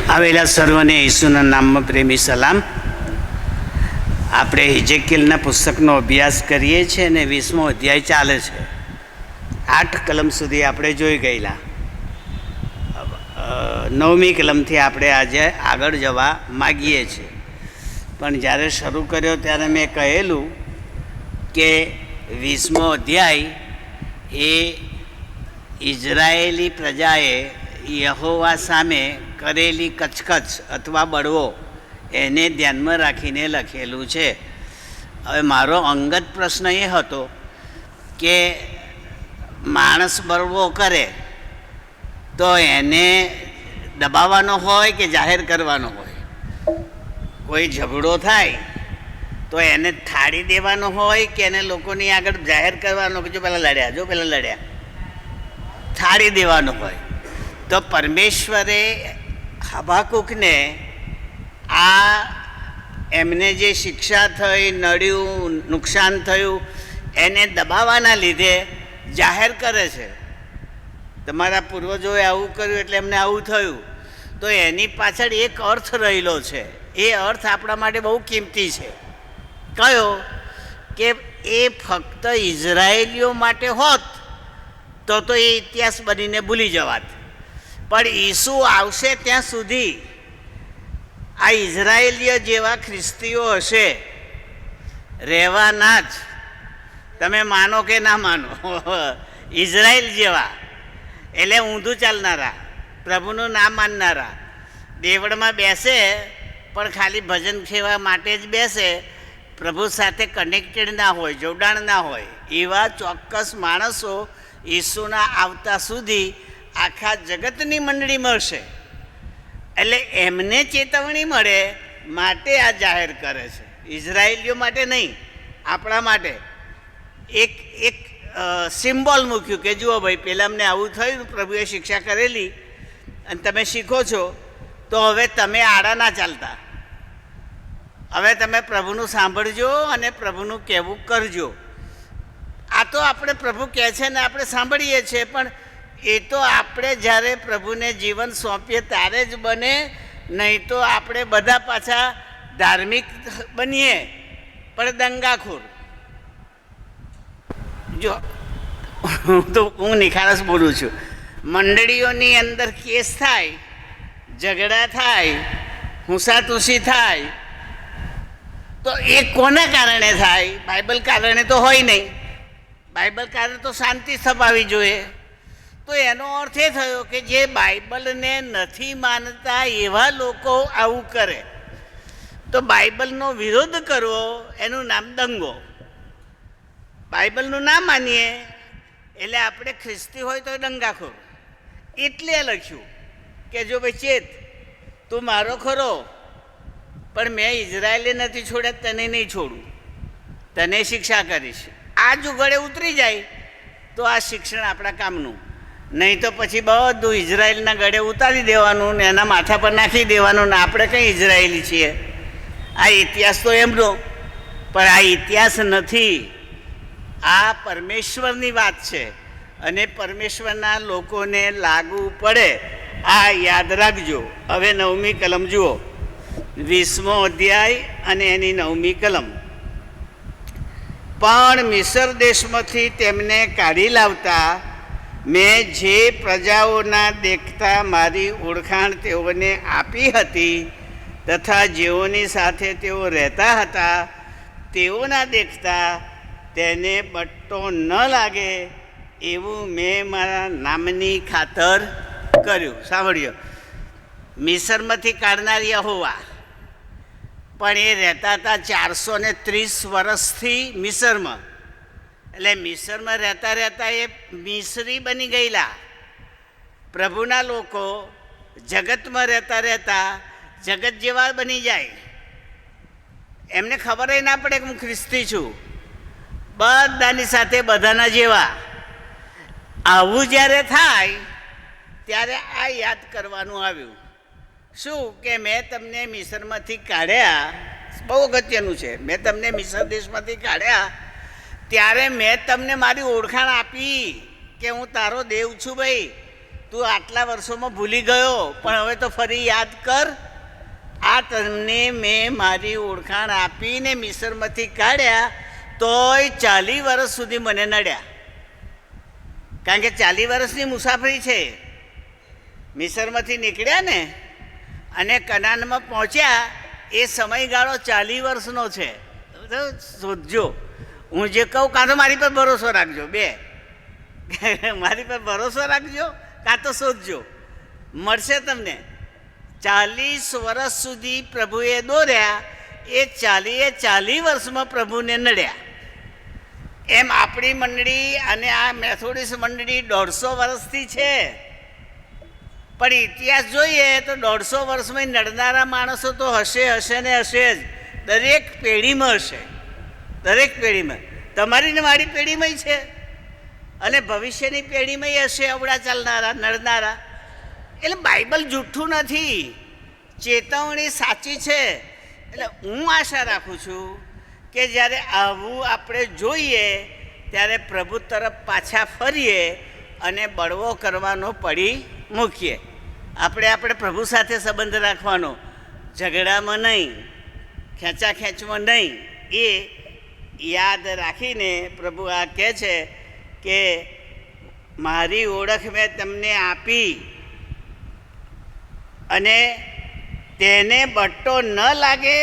આવેલા સર્વને ઈસુના નામમાં પ્રેમી સલામ. આપણે હિજેકીલના પુસ્તકનો અભ્યાસ કરીએ છીએ અને 20મો અધ્યાય ચાલે છે. 8 કલમ સુધી આપણે જોઈ ગયેલા. 9મી કલમથી આપણે આજે આગળ જવા માગીએ છીએ. પણ જ્યારે શરૂ કર્યો ત્યારે મેં કહેલું કે 20મો અધ્યાય એ ઇઝરાયેલી પ્રજાએ યહોવા સામે કરેલી કચકચ અથવા બળવો એને ધ્યાનમાં રાખીને લખેલું છે. હવે મારો અંગત પ્રશ્ન એ હતો કે માણસ બળવો કરે તો એને દબાવવાનો હોય કે જાહેર કરવાનો હોય? કોઈ ઝઘડો થાય તો એને થાળી દેવાનો હોય કે એને લોકોની આગળ જાહેર કરવાનો કે જો પેલા લડ્યા થાળી દેવાનો હોય? તો પરમેશ્વરે હબાકુકને આ એમને જે શિક્ષા થઈ, નડ્યું, નુકસાન થયું એને દબાવવાના લીધે જાહેર કરે છે. તમારા પૂર્વજોએ આવું કર્યું એટલે એમને આવું થયું. તો એની પાછળ એક અર્થ રહેલો છે. એ અર્થ આપણા માટે બહુ કિંમતી છે. કયો? કે એ ફક્ત ઇઝરાયેલીઓ માટે હોત તો એ ઇતિહાસ બનીને ભૂલી જવાત. પણ ઈસુ આવશે ત્યાં સુધી આ ઇઝરાયેલીઓ જેવા ખ્રિસ્તીઓ હશે, રહેવાના જ. તમે માનો કે ના માનો, ઇઝરાયેલ જેવા એટલે ઊંધું ચાલનારા, પ્રભુનું નામ માનનારા, દેવળમાં બેસે પણ ખાલી ભજન ખેવા માટે જ બેસે, પ્રભુ સાથે કનેક્ટેડ ના હોય, જોડાણ ના હોય, એવા ચોક્કસ માણસો ઈસુના આવતા સુધી આખા જગતની મંડળી મળશે. એટલે એમને ચેતવણી મળે માટે આ જાહેર કરે છે. ઇઝરાયેલીઓ માટે નહીં, આપણા માટે એક સિમ્બોલ મૂક્યું કે જુઓ ભાઈ, પહેલાં અમને આવું થયું, પ્રભુએ શિક્ષા કરેલી અને તમે શીખો છો, તો હવે તમે આડા ના ચાલતા, હવે તમે પ્રભુનું સાંભળજો અને પ્રભુનું કહેવું કરજો. આ તો આપણે પ્રભુ કહે છે ને આપણે સાંભળીએ છીએ, પણ એ તો આપણે જ્યારે પ્રભુને જીવન સોંપીએ ત્યારે જ બને, નહીં તો આપણે બધા પાછા ધાર્મિક બનીએ પણ દંગાખોર. જો હું નિખારસ બોલું છું. મંડળીઓની અંદર કેસ થાય, ઝઘડા થાય, હુંસાતુસી થાય, તો એ કોના કારણે થાય? બાઇબલ કારણે તો હોય નહીં. બાઇબલ કારણે તો શાંતિ સ્થપાવી જોઈએ. તો એનો અર્થ એ થયો કે જે બાઇબલને નથી માનતા એવા લોકો આવું કરે, તો બાઇબલનો વિરોધ કરવો એનું નામ દંગો. બાઇબલનું ના માનીએ એટલે આપણે ખ્રિસ્તી હોય તો દંગાખોર. એટલે લખ્યું કે જો ભાઈ ચેત, તું મારો ખરો, પણ મેં ઇઝરાયેલે નથી છોડ્યા, તને નહીં છોડું, તને શિક્ષા કરીશ. આ જો ગળે ઉતરી જાય તો આ શિક્ષણ આપણા કામનું. નહીં તો પછી બધું ઇઝરાયેલના ગળે ઉતારી દેવાનું ને એના માથા પર નાખી દેવાનું ને આપણે કંઈ ઇઝરાયેલી છીએ. આ ઇતિહાસ તો એમનો, પણ આ ઇતિહાસ નથી. આ પરમેશ્વરની વાત છે અને પરમેશ્વરના લોકોને લાગુ પડે. આ યાદ રાખજો. હવે 9મી કલમ જુઓ, 20મો અધ્યાય અને એની 9મી કલમ. પણ મિસર દેશમાંથી તેમને કાઢી લાવતા મેં જે પ્રજાઓના દેખતા મારી ઓળખાણ તેઓને આપી હતી, તથા જેઓની સાથે તેઓ રહેતા હતા તેઓના દેખતા તેને બટ્ટો ન લાગે એવું મેં મારા નામની ખાતર કર્યું. સાંભળ્યો? મિસરમાંથી કાઢનાર યહોવા, પણ એ રહેતા હતા 430 વર્ષથી મિસરમાં. એટલે મિસરમાં રહેતા રહેતા એ મિસરી બની ગયેલા. પ્રભુના લોકો જગતમાં રહેતા રહેતા જગત જેવા બની જાય. એમને ખબર ના પડે કે હું ખ્રિસ્તી છું, બધાની સાથે બધાના જેવા. આવું જ્યારે થાય ત્યારે આ યાદ કરવાનું આવ્યું. શું કે મેં તમને મિસરમાંથી કાઢ્યા, બહુ અગત્યનું છે. મેં તમને મિસર દેશમાંથી કાઢ્યા ત્યારે મેં તમને મારી ઓળખાણ આપી, કે હું તારો દેવ છું ભાઈ, તું આટલા વર્ષોમાં ભૂલી ગયો, પણ હવે તો ફરી યાદ કર. આ તમને મેં મારી ઓળખાણ આપીને મિસરમાંથી કાઢ્યા, તોય 40 વર્ષ સુધી મને નડ્યા. કારણ કે 40 વર્ષની મુસાફરી છે. મિસરમાંથી નીકળ્યા ને અને કનાનમાં પહોંચ્યા, એ સમયગાળો 40 વર્ષનો છે. શોધજો, હું જે કહું, કાં તો મારી પર ભરોસો રાખજો, બે મારી પર ભરોસો રાખજો, કાં તો શોધજો, મળશે તમને. 40 વર્ષ સુધી પ્રભુએ દોર્યા, એ 40 વર્ષમાં પ્રભુને નડ્યા. એમ આપણી મંડળી અને આ મેથોડિસ્ટ મંડળી 150 વર્ષથી છે. પણ ઇતિહાસ જોઈએ તો 150 વર્ષમાં નડનારા માણસો તો હશે ને હશે જ. દરેક પેઢીમાં હશે, દરેક પેઢીમાં. તમારી ને મારી પેઢીમાં છે અને ભવિષ્યની પેઢીમાં હશે અવળા ચાલનારા, નડનારા. એટલે બાઇબલ જૂઠું નથી, ચેતવણી સાચી છે. એટલે હું આશા રાખું છું કે જ્યારે આવું આપણે જોઈએ ત્યારે પ્રભુ તરફ પાછા ફરીએ અને બળવો કરવાનો પડી મૂકીએ. આપણે પ્રભુ સાથે સંબંધ રાખવાનો, ઝઘડામાં નહીં, ખેંચાખેંચમાં નહીં. એ યાદ રાખીને પ્રભુ આ કહે છે કે મારી ઓળખ મેં તમને આપી અને તેને બટ્ટો ન લાગે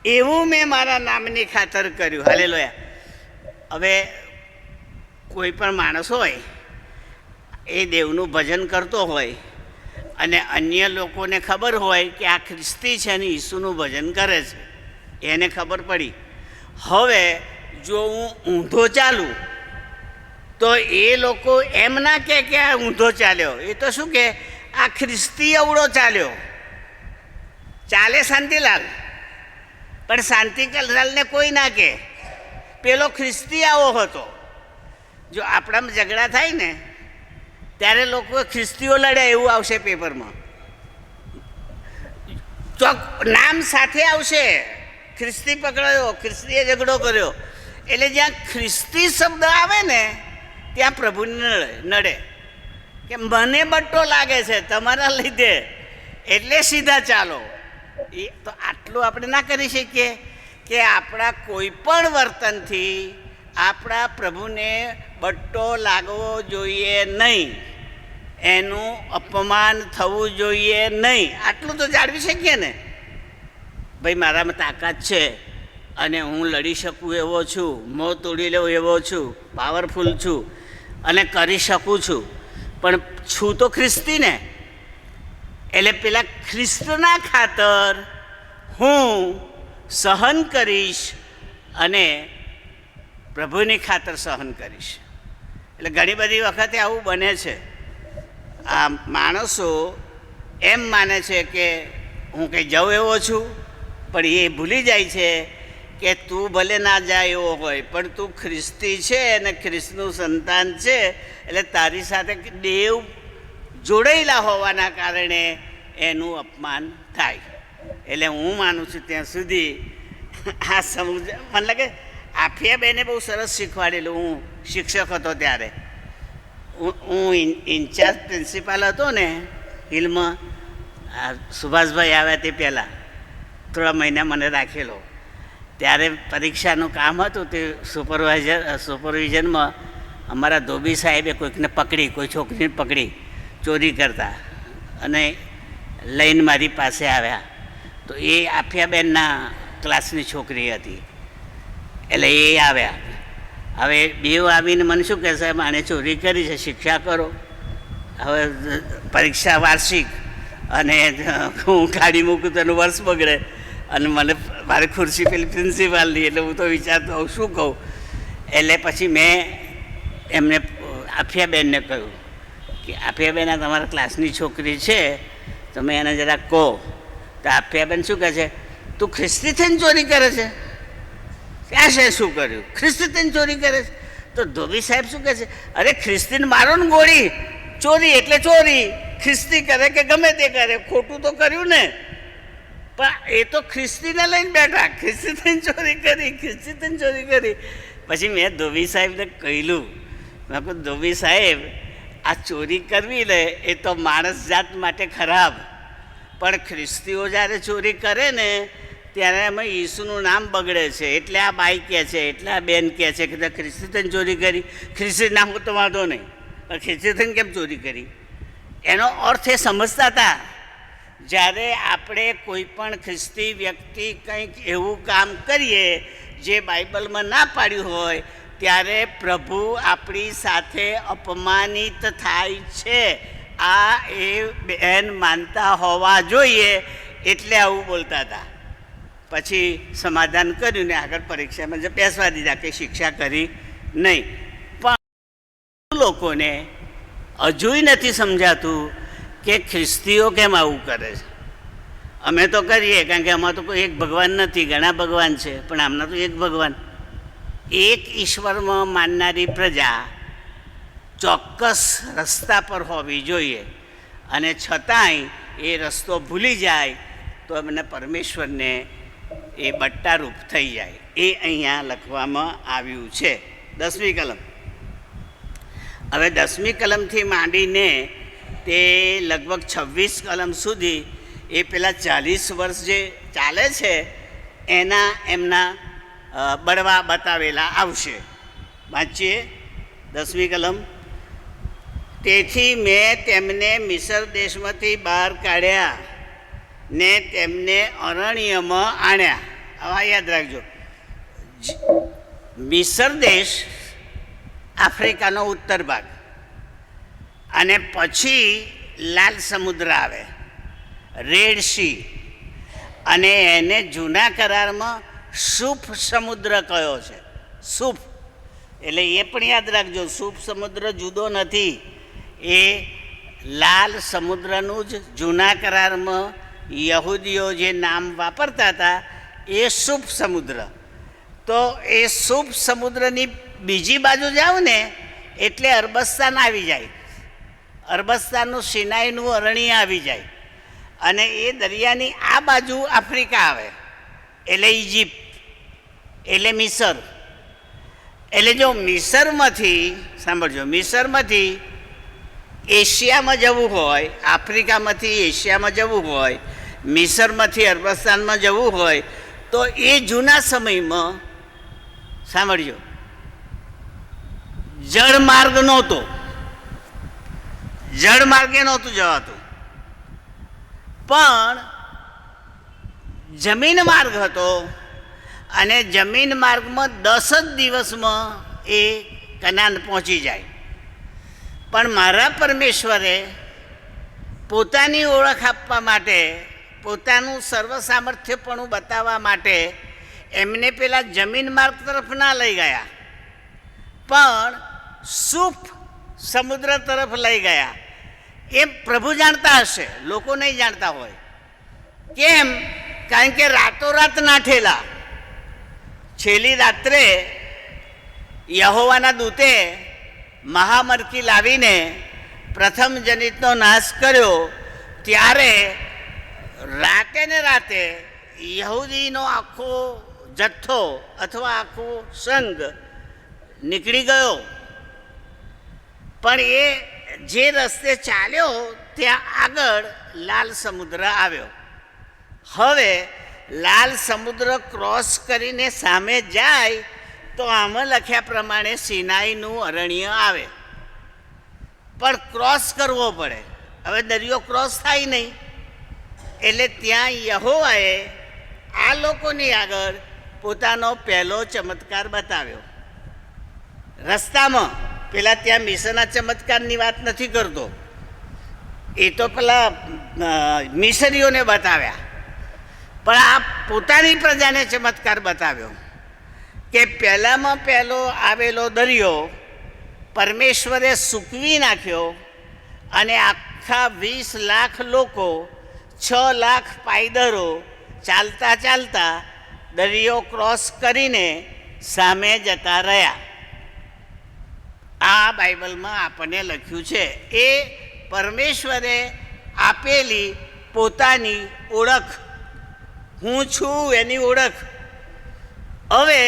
એવું મેં મારા નામની ખાતર કર્યું. હાલેલુયા. હવે કોઈ પણ માણસ હોય એ દેવનું ભજન કરતો હોય અને અન્ય લોકોને ખબર હોય કે આ ખ્રિસ્તી છે અને ઈસુનું ભજન કરે છે, એને ખબર પડી. હવે જો હું ઊંધો ચાલું તો એ લોકો એમ ના કહે કે આ ઊંધો ચાલ્યો, એ તો શું કે આ ખ્રિસ્તી અવળો ચાલ્યો. ચાલે શાંતિલાલ, પણ શાંતિલાલને કોઈ ના કહે પેલો ખ્રિસ્તી આવો હતો. જો આપણામાં ઝઘડા થાય ને ત્યારે લોકો ખ્રિસ્તીઓ લડ્યા એવું આવશે પેપરમાં, ચોક નામ સાથે આવશે, ખ્રિસ્તી પકડાયો, ખ્રિસ્તીએ ઝઘડો કર્યો. એટલે જ્યાં ખ્રિસ્તી શબ્દ આવે ને ત્યાં પ્રભુને નડે કે મને બટ્ટો લાગે છે તમારા લીધે, એટલે સીધા ચાલો. એ તો આટલું આપણે ના કરી શકીએ કે આપણા કોઈ પણ વર્તનથી આપણા પ્રભુને બટ્ટો લાગવો જોઈએ નહીં, એનું અપમાન થવું જોઈએ નહીં. આટલું તો જાળવી શકીએ ને. ભાઈ મારામાં તાકાત છે અને હું લડી શકું એવો છું, મોં તોડી લેવું એવો છું, પાવરફુલ છું અને કરી શકું છું, પણ છું તો ખ્રિસ્તી ને. એટલે પેલા ખ્રિસ્તના ખાતર હું સહન કરીશ અને પ્રભુની ખાતર સહન કરીશ. એટલે ઘણી બધી વખતે આવું બને છે. આ માણસો એમ માને છે કે હું કંઈ જાઉં એવો છું, પણ એ ભૂલી જાય છે કે તું ભલે ના જાય એવો હોય પણ તું ખ્રિસ્તી છે અને ખ્રિસ્તનું સંતાન છે, એટલે તારી સાથે દેવ જોડાયેલા હોવાના કારણે એનું અપમાન થાય. એટલે હું માનું છું ત્યાં સુધી આ સમજ મને લાગે આફિયા બેને બહુ સરસ શીખવાડેલું. હું શિક્ષક હતો ત્યારે, હું ઇન્ચાર્જ પ્રિન્સિપાલ હતો ને હિલમાં, સુભાષભાઈ આવ્યા તે પહેલાં થોડા મહિના મને રાખેલો. ત્યારે પરીક્ષાનું કામ હતું, તે સુપરવિઝનમાં અમારા ધોબી સાહેબે કોઈકને પકડી, કોઈ છોકરીને પકડી ચોરી કરતા અને લઈને મારી પાસે આવ્યા. તો એ આફિયાબેનના ક્લાસની છોકરી હતી. એટલે એ આવ્યા. હવે બેવ આવીને મને શું કહે સાહેબ આણે ચોરી કરી છે, શિક્ષા કરો. હવે પરીક્ષા વાર્ષિક અને હું કાઢી મૂકું તો એનું વર્ષ બગડે અને મને મારી ખુરશી પેલી પ્રિન્સિપાલની, એટલે હું તો વિચારતો હોઉં શું કહું. એટલે પછી મેં એમને આફિયાબેનને કહ્યું કે આફિયાબેન આ તમારા ક્લાસની છોકરી છે, તમે એને જરા કહો. તો આફિયાબેન શું કહે છે, તું ખ્રિસ્તી થઈને ચોરી કરે છે? ત્યાં છે શું કર્યું, ખ્રિસ્તી થઈને ચોરી કરે છે? તો ધોબી સાહેબ શું કહે છે, અરે ખ્રિસ્તીને મારો ને ગોળી, ચોરી એટલે ચોરી, ખ્રિસ્તી કરે કે ગમે તે કરે, ખોટું તો કર્યું ને. પણ એ તો ખ્રિસ્તીને લઈને બેઠા, ખ્રિસ્તી થઈને ચોરી કરી, ખ્રિસ્તી થઈને ચોરી કરી. પછી મેં ધોબી સાહેબને કહ્યું મેં કહું ધોબી સાહેબ, આ ચોરી કરવી ને એ તો માણસ જાત માટે ખરાબ, પણ ખ્રિસ્તીઓ જ્યારે ચોરી કરે ને ત્યારે એમાં ઈસુનું નામ બગડે છે, એટલે આ બાઈ કહે છે, એટલે આ બેન કહે છે કે ખ્રિસ્તી થઈને ચોરી કરી. ખ્રિસ્તી નામ તો વાંધો નહીં, પણ ખ્રિસ્તી થઈને કેમ ચોરી કરી? એનો અર્થ એ સમજતા હતા. જ્યારે આપણે કોઈ પણ ખ્રિસ્તી વ્યક્તિ કંઈક એવું કામ કરીએ જે બાઇબલમાં ના પાડ્યું હોય, ત્યારે પ્રભુ આપણી સાથે અપમાનિત થાય છે. આ એ બેન માનતા હોવા જોઈએ, એટલે આવું બોલતા હતા. પછી સમાધાન કર્યું ને આગળ પરીક્ષામાં જે બેસવા દીધા, કે શિક્ષા કરી નહીં. પણ લોકોને હજુય નથી સમજાતું કે ખ્રિસ્તીઓ કેમ આવું કરે છે. અમે તો કરીએ, કારણ કે આમાં તો કોઈ એક ભગવાન નથી, ઘણા ભગવાન છે, પણ આમના તો એક ભગવાન. એક ઈશ્વરમાં માનનારી પ્રજા ચોક્કસ રસ્તા પર હોવી જોઈએ, અને છતાંય એ રસ્તો ભૂલી જાય તો એમને પરમેશ્વરને એ બટ્ટારૂપ થઈ જાય. એ અહીંયા લખવામાં આવ્યું છે. 10મી કલમ. હવે 10મી કલમથી માંડીને તે લગભગ 26 કલમ સુધી એ પેલા 40 વર્ષ જે ચાલે છે એમના બળવા બતાવેલા આવશે. વાંચીએ 10મી કલમ. તેથી મેં તેમને મિસર દેશમાંથી બહાર કાઢ્યા ને તેમને અરણ્યમાં આણ્યા. હવે યાદ રાખજો, મિસર દેશ આફ્રિકાનો ઉત્તર ભાગ, અને પછી લાલ સમુદ્ર આવે, રેડ સી, અને એને જૂના કરારમાં સુફ સમુદ્ર કયો છે. સુફ એટલે એ પણ યાદ રાખજો, સુફ સમુદ્ર જુદો નથી, એ લાલ સમુદ્રનું જ જૂના કરારમાં યહૂદીઓ જે નામ વાપરતા હતા એ સુફ સમુદ્ર. તો એ સુફ સમુદ્રની બીજી બાજુ જાઓ ને એટલે અરબસ્તાન આવી જાય, અરબસ્તાનનું સિનાઈનું અરણ્ય આવી જાય, અને એ દરિયાની આ બાજુ આફ્રિકા આવે, એટલે ઇજિપ્ત, એટલે મિસર. એટલે જો મિસરમાંથી, સાંભળજો, મિસરમાંથી એશિયામાં જવું હોય, આફ્રિકામાંથી એશિયામાં જવું હોય, મિસરમાંથી અરબસ્તાનમાં જવું હોય, તો એ જૂના સમયમાં, સાંભળજો, જળમાર્ગ નહોતો, જળમાર્ગે નહોતું જવાતું, પણ જમીન માર્ગ હતો, અને જમીન માર્ગમાં 10 જ દિવસમાં એ કનાન પહોંચી જાય. પણ મારા પરમેશ્વરે પોતાની ઓળખ આપવા માટે, પોતાનું સર્વસામર્થ્યપણું બતાવવા માટે એમને પેલા જમીન માર્ગ તરફ ના લઈ ગયા, પણ સુફ સમુદ્ર તરફ લઈ ગયા. એ પ્રભુ જાણતા હશે, લોકો નહીં જાણતા હોય. કેમ? કારણ કે રાતોરાત નાઠેલા. છેલ્લી રાત્રે યહોવાના દૂતે મહામરકી લાવીને પ્રથમ જનિતનો નાશ કર્યો, ત્યારે રાતે ને રાતે યહૂદીનો આખો જથ્થો અથવા આખો સંઘ નીકળી ગયો. પણ એ જે રસ્તે ચાલ્યો ત્યાં આગળ લાલ સમુદ્ર આવ્યો. હવે લાલ સમુદ્ર ક્રોસ કરીને સામે જાય તો આમાં લખ્યા પ્રમાણે સિનાઈનું અરણ્ય આવે, પણ ક્રોસ કરવો પડે. હવે દરિયો ક્રોસ થાય નહીં, એટલે ત્યાં યહોવાએ આ લોકોની આગળ પોતાનો પહેલો ચમત્કાર બતાવ્યો. રસ્તામાં પેલા ત્યાં મિસરના ચમત્કારની વાત નથી કરતો, એ તો પેલા મિસરીઓને બતાવ્યા, પણ આ પોતાની પ્રજાને ચમત્કાર બતાવ્યો કે પહેલામાં પહેલો આવેલો દરિયો પરમેશ્વરે સૂકવી નાખ્યો, અને આખા 20 લાખ લોકો, 6 લાખ પાયદરો ચાલતા ચાલતા દરિયો ક્રોસ કરીને સામે જતા રહ્યા. આ બાઇબલમાં આપણને લખ્યું છે. એ પરમેશ્વરે આપેલી પોતાની ઓળખ, હું છું એની ઓળખ. હવે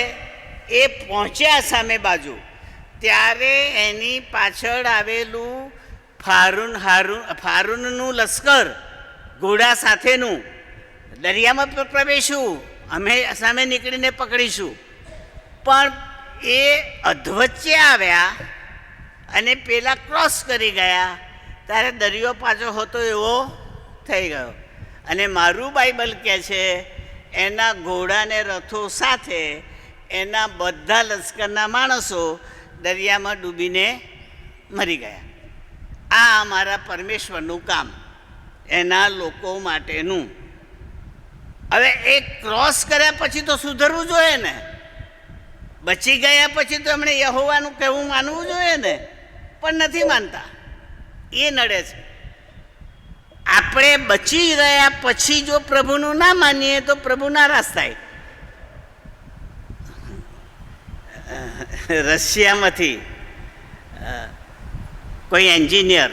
એ પહોંચ્યા સામે બાજુ, ત્યારે એની પાછળ આવેલું ફારૂનનું લશ્કર ઘોડા સાથેનું દરિયામાં પ્રવેશું, અમે સામે નીકળીને પકડીશું. પણ એ અધવચ્ચે આવ્યા અને પેલા ક્રોસ કરી ગયા ત્યારે દરિયો પાછો હતો એવો થઈ ગયો. અને મારું બાઇબલ કહે છે એના ઘોડાને રથો સાથે એના બધા લશ્કરના માણસો દરિયામાં ડૂબીને મરી ગયા. આ અમારા પરમેશ્વરનું કામ, એના લોકો માટેનું. હવે એ ક્રોસ કર્યા પછી તો સુધરવું જોઈએ ને, બચી ગયા પછી તો એમણે યહોવાનું કહેવું માનવું જોઈએ ને, પણ નથી માનતા. એ નડે છે. આપણે બચી ગયા પછી જો પ્રભુનું ના માનીએ તો પ્રભુ નારાજ થાય. રશિયામાંથી કોઈ એન્જિનિયર,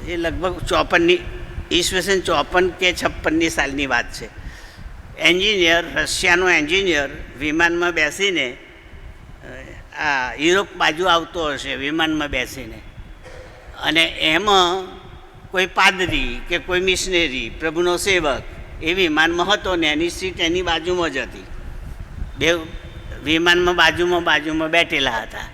એ લગભગ 54 કે 56 સાલની વાત છે. એન્જિનિયર, રશિયાનો એન્જિનિયર વિમાનમાં બેસીને આ યુરોપ બાજુ આવતો હશે વિમાનમાં બેસીને, અને એમાં કોઈ પાદરી કે કોઈ મિશનરી, પ્રભુનો સેવક એ વિમાનમાં હતો ને એની સીટ એની બાજુમાં જ હતી. બે વિમાનમાં બાજુમાં બેઠેલા હતા.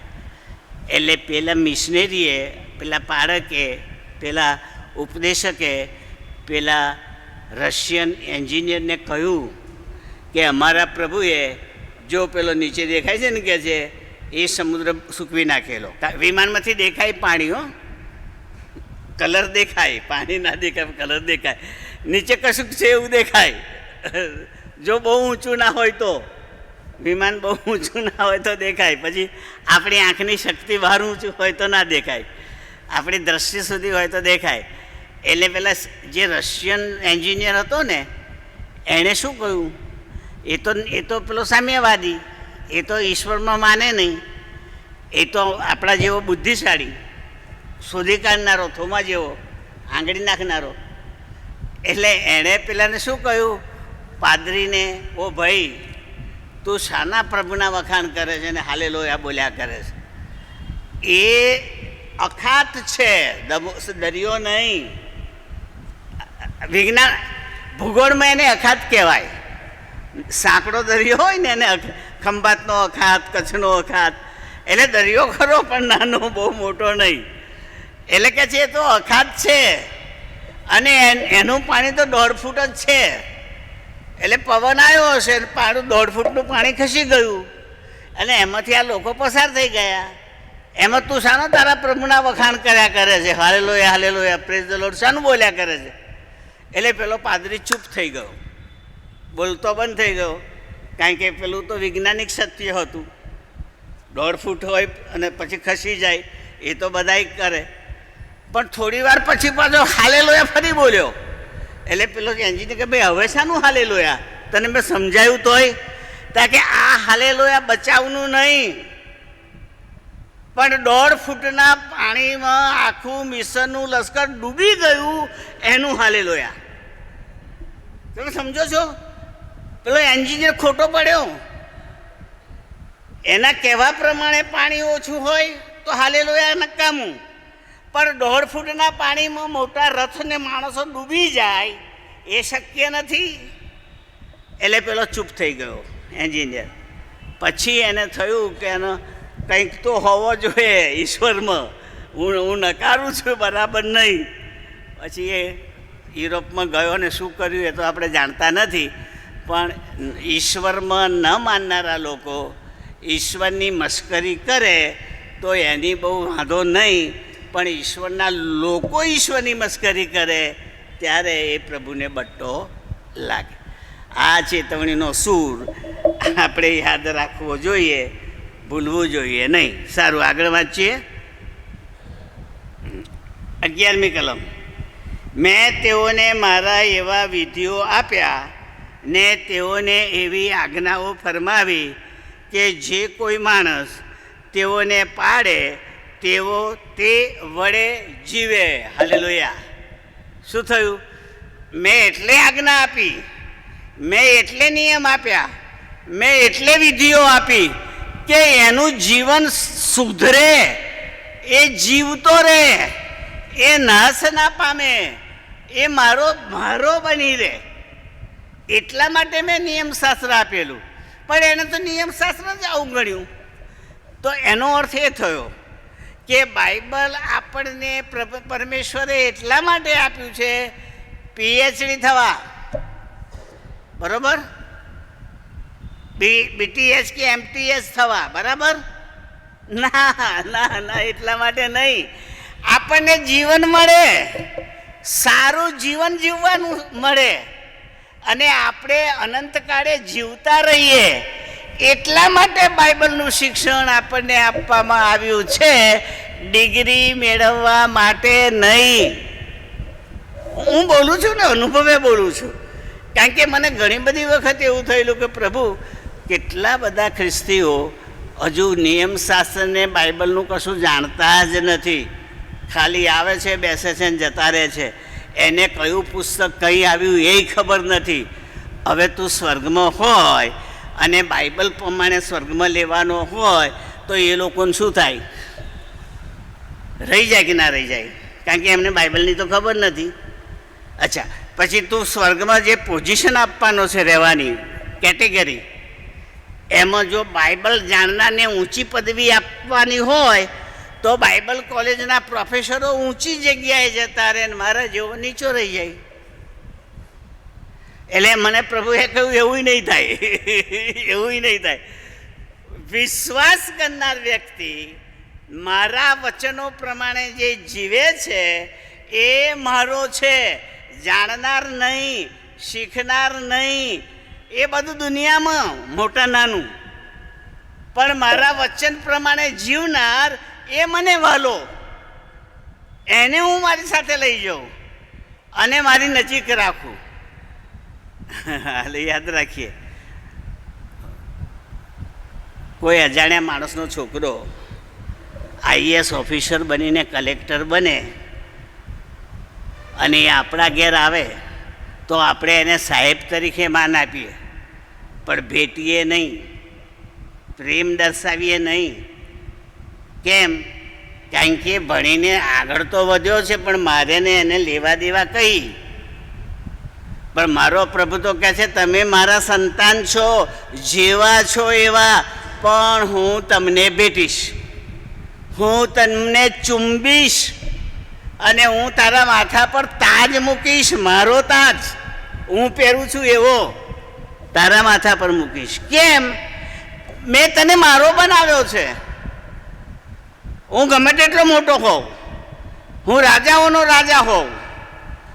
એટલે પેલા મિશનરીએ, પેલા પારકે, પેલા ઉપદેશકે પેલા રશિયન એન્જિનિયરને કહ્યું કે અમારા પ્રભુએ જો પેલો નીચે દેખાય છે ને કે છે એ સમુદ્ર સૂકવી નાખેલો. વિમાનમાંથી દેખાય પાણી, હો, કલર દેખાય, પાણી ના દેખાય, કલર દેખાય, નીચે કશુંક છે એવું દેખાય. જો બહુ ઊંચું ના હોય તો, વિમાન બહુ ઊંચું ના હોય તો દેખાય. પછી આપણી આંખની શક્તિ બહાર ઊંચું હોય તો ના દેખાય, આપણી દ્રષ્ટિ સુધી હોય તો દેખાય. એટલે પેલા જે રશિયન એન્જિનિયર હતો ને એણે શું કહ્યું, એ તો પેલો સામ્યવાદી, એ તો ઈશ્વરમાં માને નહીં, એ તો આપણા જેવો બુદ્ધિશાળી, શોધી કાઢનારો, થોમા જેવો, આંગળી નાખનારો. એટલે એણે પેલાને શું કહ્યું, પાદરીને, ઓ ભાઈ તું શાના પ્રભુના વખાણ કરે છે ને હાલેલુયા બોલ્યા કરે છે? એ અખાત છે, દરિયો નહીં. વિજ્ઞાન ભૂગોળમાં એને અખાત કહેવાય. સાંકડો દરિયો હોય ને એને ખંભાતનો અખાત, કચ્છનો અખાત. એટલે દરિયો ખરો પણ નાનો, બહુ મોટો નહીં. એટલે કે છે એ તો અખાત છે, અને એનું પાણી તો 1.5 ફૂટ જ છે. એટલે પવન આવ્યો હશે, પાણી 1.5 ફૂટનું પાણી ખસી ગયું અને એમાંથી આ લોકો પસાર થઈ ગયા. એમાં તું શાનો તારા પ્રભુના વખાણ કર્યા કરે છે, hallelujah hallelujah praise the lord શાનું બોલ્યા કરે છે? એટલે પેલો પાદરી ચૂપ થઈ ગયો, બોલતો બંધ થઈ ગયો. કારણ કે પેલું તો વૈજ્ઞાનિક સત્ય હતું, 1.5 ફૂટ હોય અને પછી ખસી જાય એ તો બધાય કરે. પણ થોડી વાર પછી પાછો હાલેલુયા ફરી બોલ્યો. એટલે પેલો એન્જિનિયર કે ભાઈ હવે શાનું હાલેલુયા? તને મેં સમજાયું તોય? તા કે આ હાલેલુયા બચાવનું નહીં, પણ 1.5 ફૂટના પાણીમાં આખું મિશનનું લશ્કર ડૂબી ગયું એનું હાલેલુયા. તમે સમજો છો? પેલો એન્જિનિયર ખોટો પડ્યો. એના કહેવા પ્રમાણે પાણી ઓછું હોય તો હાલેલુયા નકામું, પણ 1.5 ફૂટના પાણીમાં મોટા રથને માણસો ડૂબી જાય એ શક્ય નથી. એટલે પેલો ચૂપ થઈ ગયો એન્જિનિયર. પછી એને થયું કે એનો કંઈક તો હોવો જોઈએ ઈશ્વરમાં, હું નકારું છું, બરાબર નહીં. પછી એ યુરોપમાં ગયો ને શું કર્યું એ તો આપણે જાણતા નથી. પણ ઈશ્વરમાં ન માનનારા લોકો ઈશ્વરની મશ્કરી કરે તો એની બહુ વાંધો નહીં, પણ ઈશ્વરના લોકો ઈશ્વરની મશ્કરી કરે ત્યારે એ પ્રભુને બટ્ટો લાગે. આ ચેતવણીનો સૂર આપણે યાદ રાખવો જોઈએ, ભૂલવું જોઈએ નહીં. સારું, આગળ વાંચીએ. 11મી કલમ. મેં તેઓને મારા એવા વિધિઓ આપ્યા ને તેઓને એવી આજ્ઞાઓ ફરમાવી કે જે કોઈ માણસ તેઓને પાડે તેઓ તે વડે જીવે. હાલેલુયા. શું થયું? મેં એટલે આજ્ઞા આપી, મેં એટલે નિયમ આપ્યા, મેં એટલે વિધિઓ આપી કે એનું જીવન સુધરે, એ જીવતો રહે, એ નાશ ના પામે, એ મારો બની રહે. એટલા માટે મેં નિયમશાસ્ત્ર આપેલું. પણ એને તો નિયમશાસ્ત્ર જ આવું ગણ્યું. તો એનો અર્થ એ થયો કે બાઇબલ આપણને પરમેશ્વરે એટલા માટે આપ્યું છે પીએચડી થવા, બરાબર, બીટીએસ કે એમટીએસ થવા, બરાબર? ના ના ના, એટલા માટે નહીં. આપણને જીવન મળે, સારું જીવન જીવવાનું મળે, અને આપણે અનંતકાળે જીવતા રહીએ, એટલા માટે બાઇબલનું શિક્ષણ આપણને આપવામાં આવ્યું છે, ડિગ્રી મેળવવા માટે નહીં. હું બોલું છું ને, અનુભવે બોલું છું. કારણ કે મને ઘણી બધી વખત એવું થયેલું કે પ્રભુ, કેટલા બધા ખ્રિસ્તીઓ હજુ નિયમશાસ્ત્રને બાઇબલનું કશું જાણતા જ નથી. ખાલી આવે છે, બેસે છે ને જતા રહે છે. એને કયું પુસ્તક કઈ આવ્યું એ ખબર નથી. હવે તું સ્વર્ગમાં હોય અને બાઇબલ પ્રમાણે સ્વર્ગમાં લેવાનો હોય તો એ લોકોને શું થાય? રહી જાય કે ના રહી જાય? કારણ કે એમને બાઇબલની તો ખબર નથી. અચ્છા, પછી તું સ્વર્ગમાં જે પોઝિશન આપવાનો છે રહેવાની કેટેગરી, એમાં જો બાઇબલ જાણનારને ઊંચી પદવી આપવાની હોય તો બાઇબલ કોલેજના પ્રોફેસરો ઊંચી જગ્યાએ જતા રહે, મારા જેવો નીચો રહી જાય. એટલે મને પ્રભુએ કહ્યું એવું નહીં થાય, એવું નહીં થાય. વિશ્વાસ કરનાર વ્યક્તિ મારા વચનો પ્રમાણે જે જીવે છે એ મારો છે, જાણનાર નહીં, શીખનાર નહીં, એ બધું દુનિયામાં મોટા નાનું, પણ મારા વચન પ્રમાણે જીવનાર એ મને વાલો. એને હું મારી સાથે લઈ જાઉં અને મારી નજીક રાખું. યાદ રાખીએ, કોઈ અજાણ્યા માણસનો છોકરો આઈએએસ ઓફિસર બનીને કલેક્ટર બને અને એ આપણા ઘેર આવે તો આપણે એને સાહેબ તરીકે માન આપીએ, પણ ભેટીએ નહીં, પ્રેમ દર્શાવીએ નહીં. કેમ? કારણ કે ભણીને આગળ તો વધ્યો છે, પણ મારે ને એને લેવા દેવા કઈ. પણ મારો પ્રભુ તો કહે છે તમે મારા સંતાન છો, જેવા છો એવા, પણ હું તમને ભેટીશ, હું તમને ચુંબીશ અને હું તારા માથા પર તાજ મૂકીશ. મારો તાજ હું પહેરું છું એવો તારા માથા પર મૂકીશ. કેમ? મેં તને મારો બનાવ્યો છે. હું ગમે તેટલો મોટો હોઉં, હું રાજાઓનો રાજા હોઉં,